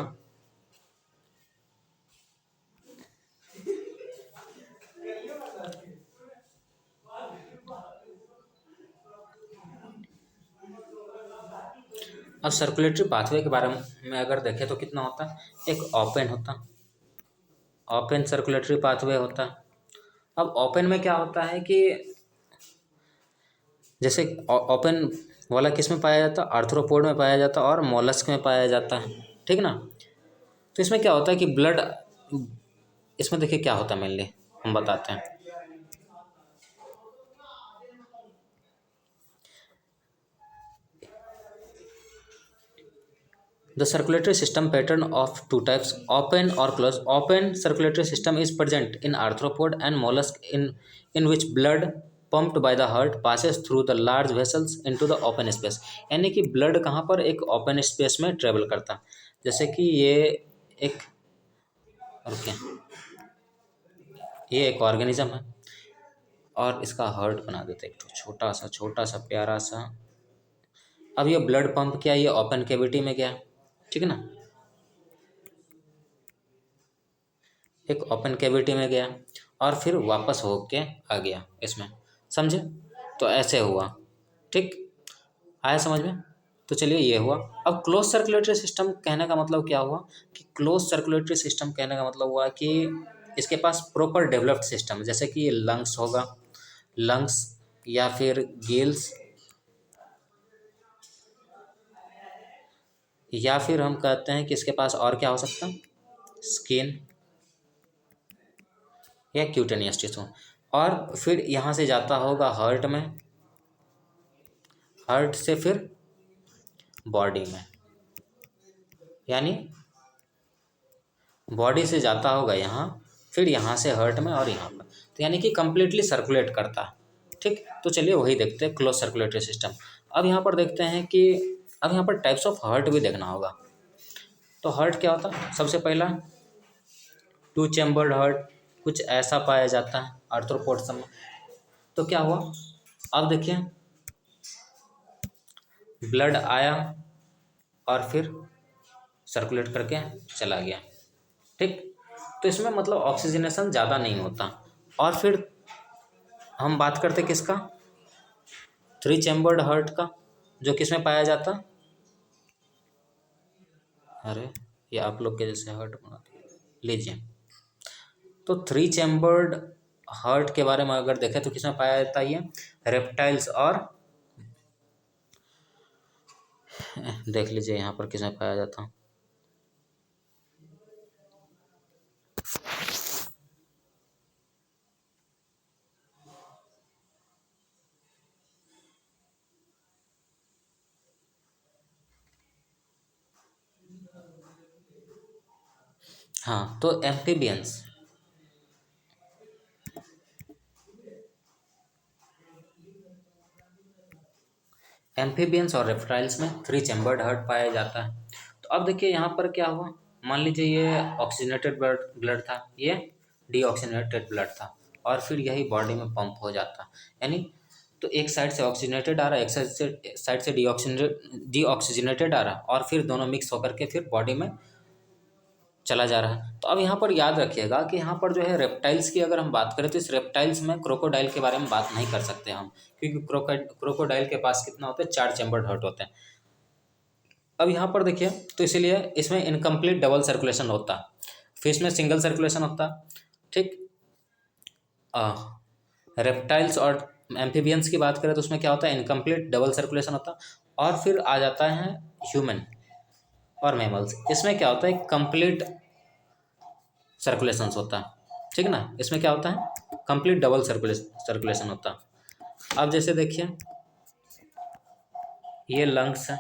अब सर्कुलेटरी पाथवे के बारे में अगर देखें तो कितना होता है, एक ओपन होता, ओपन सर्कुलेटरी पाथवे होता। अब ओपन में क्या होता है कि जैसे ओपन वाला किस में पाया जाता है, आर्थ्रोपोड में पाया जाता है और मोलस्क में पाया जाता है। ठीक ना, तो इसमें क्या होता है कि ब्लड, इसमें देखिए क्या होता है मेनली हम बताते हैं। The circulatory system pattern of two types, open or closed. Open circulatory system is present in arthropod and mollusk in which blood pumped by the heart passes through the large vessels into the open space. यानी कि ब्लड कहाँ पर एक ओपन स्पेस में ट्रेवल करता, जैसे कि एक रुके ये एक ऑर्गेनिज्म है और इसका हार्ट बना देते हैं एक छोटा सा प्यारा सा। अब ये ब्लड पंप किया, ये ओपन कैविटी में गया, ठीक है ना, एक ओपन कैविटी में गया और फिर वापस होके आ गया इसमें, समझे? तो ऐसे हुआ, ठीक आया समझ में? तो चलिए ये हुआ। अब क्लोज सर्कुलेटरी सिस्टम कहने का मतलब क्या हुआ कि क्लोज सर्कुलेटरी सिस्टम कहने का मतलब हुआ कि इसके पास प्रॉपर डेवलप्ड सिस्टम, जैसे कि लंग्स होगा, लंग्स या फिर गिल्स, या फिर हम कहते हैं कि इसके पास और क्या हो सकता है, स्किन या क्यूटेनियस टिश्यू, और फिर यहाँ से जाता होगा हार्ट में, हार्ट से फिर बॉडी में, यानी बॉडी से जाता होगा यहाँ, फिर यहाँ से हार्ट में और यहाँ पर, तो यानी कि कंप्लीटली सर्कुलेट करता है, ठीक। तो चलिए वही देखते हैं क्लोज सर्कुलेटरी सिस्टम। अब यहाँ पर देखते हैं कि अब यहाँ पर टाइप्स ऑफ हार्ट भी देखना होगा। तो हार्ट क्या होता है, सबसे पहला टू चैम्बर्ड हार्ट, कुछ ऐसा पाया जाता है आर्थ्रोपोड्स में। तो क्या हुआ, अब देखिए ब्लड आया और फिर सर्कुलेट करके चला गया, ठीक। तो इसमें मतलब ऑक्सीजनेशन ज़्यादा नहीं होता। और फिर हम बात करते किसका, थ्री चैम्बर्ड हार्ट का, जो किस में पाया जाता, अरे ये आप लोग के जैसे हार्ट बना लीजिए। तो थ्री चैम्बर्ड हार्ट के बारे में अगर देखें तो किस में पाया जाता है, ये रेप्टाइल्स और देख लीजिए यहाँ पर किस में पाया जाता, हाँ तो एम्फीबियंस, एम्फीबियंस और रेप्टाइल्स में थ्री चैम्बर्ड हार्ट पाया जाता है। तो अब देखिए यहाँ पर क्या हुआ, मान लीजिए ये ऑक्सीजनेटेड ब्लड था, ये डीऑक्सीजनेटेड ब्लड था, और फिर यही बॉडी में पंप हो जाता, यानी तो एक साइड से ऑक्सीजनेटेड आ रहा है, एक साइड से डीऑक्सीजनेटेड आ रहा है, और फिर दोनों मिक्स होकर के फिर बॉडी में चला जा रहा है। तो अब यहाँ पर याद रखिएगा कि यहाँ पर जो है रेप्टाइल्स की अगर हम बात करें तो इस रेप्टाइल्स में क्रोकोडाइल के बारे में बात नहीं कर सकते हम, क्योंकि क्रोकोडाइल के पास कितना होता है, चार चैम्बर्ड हार्ट होते हैं। अब यहाँ पर देखिए तो इसीलिए इसमें इनकम्प्लीट डबल सर्कुलेशन होता, फिश में सिंगल सर्कुलेशन होता, ठीक। रेप्टाइल्स और एम्फीबियंस की बात करें तो उसमें क्या होता है, इनकम्प्लीट डबल सर्कुलेशन होता। और फिर आ जाता है ह्यूमन और मैमल्स, इसमें क्या होता है, कंप्लीट सर्कुलेशंस होता है, ठीक ना। इसमें क्या होता है, कंप्लीट डबल सर्कुलेशन होता है। अब जैसे देखिए ये लंग्स है,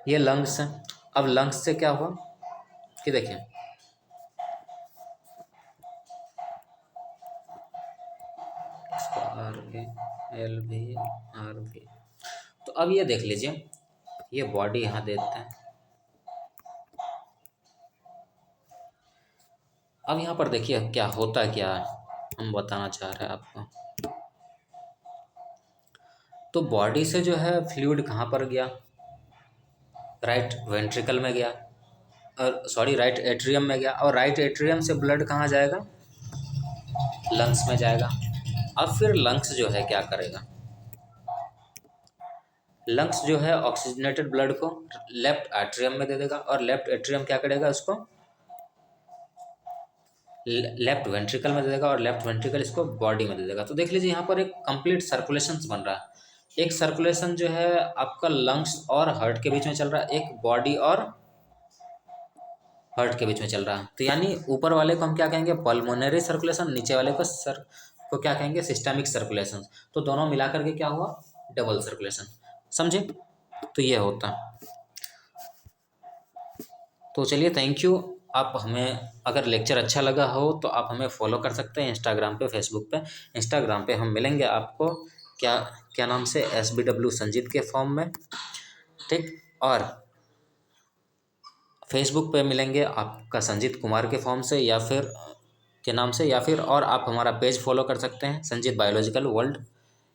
ये लंग्स है। अब लंग्स से क्या हुआ कि देखिए इसको RA LV RV, तो अब ये देख लीजिए, ये बॉडी यहाँ देते हैं। अब यहाँ पर देखिए क्या होता क्या है, हम बताना चाह रहे हैं आपको। तो बॉडी से जो है फ्लूइड कहाँ पर गया, राइट वेंट्रिकल में गया, और सॉरी राइट एट्रियम में गया, और राइट एट्रियम से ब्लड कहाँ जाएगा, लंग्स में जाएगा। अब फिर लंग्स जो है क्या करेगा, लंग्स जो है ऑक्सीजनेटेड ब्लड को लेफ्ट एट्रियम में दे देगा, और लेफ्ट एट्रियम क्या करेगा, उसको लेफ्ट वेंट्रिकल में दे देगा, और लेफ्ट वेंट्रिकल इसको बॉडी में दे देगा। तो देख लीजिए यहाँ पर एक कंप्लीट सर्कुलेशन बन रहा है। एक सर्कुलेशन जो है आपका लंग्स और हार्ट के बीच में चल रहा है, एक बॉडी और हार्ट के बीच में चल रहा है। तो यानी ऊपर वाले को हम क्या कहेंगे, पल्मोनरी सर्कुलेशन, नीचे वाले को को क्या कहेंगे, सिस्टेमिक सर्कुलेशन। तो दोनों मिलाकर के क्या हुआ, डबल सर्कुलेशन। समझे, तो ये होता है। तो चलिए, थैंक यू। आप हमें अगर लेक्चर अच्छा लगा हो तो आप हमें फॉलो कर सकते हैं इंस्टाग्राम पे, फेसबुक पे। इंस्टाग्राम पे हम मिलेंगे आपको क्या क्या नाम से, SBW संजीत के फॉर्म में, ठीक। और फेसबुक पे मिलेंगे आपका संजीत कुमार के फॉर्म से, या फिर के नाम से, या फिर और आप हमारा पेज फॉलो कर सकते हैं संजीत बायोलॉजिकल वर्ल्ड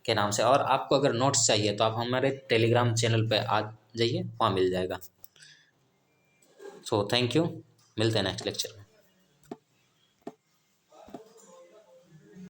के नाम से। और आपको अगर नोट्स चाहिए तो आप हमारे टेलीग्राम चैनल पे आ जाइए, वहाँ मिल जाएगा। सो थैंक यू, मिलते हैं नेक्स्ट लेक्चर में।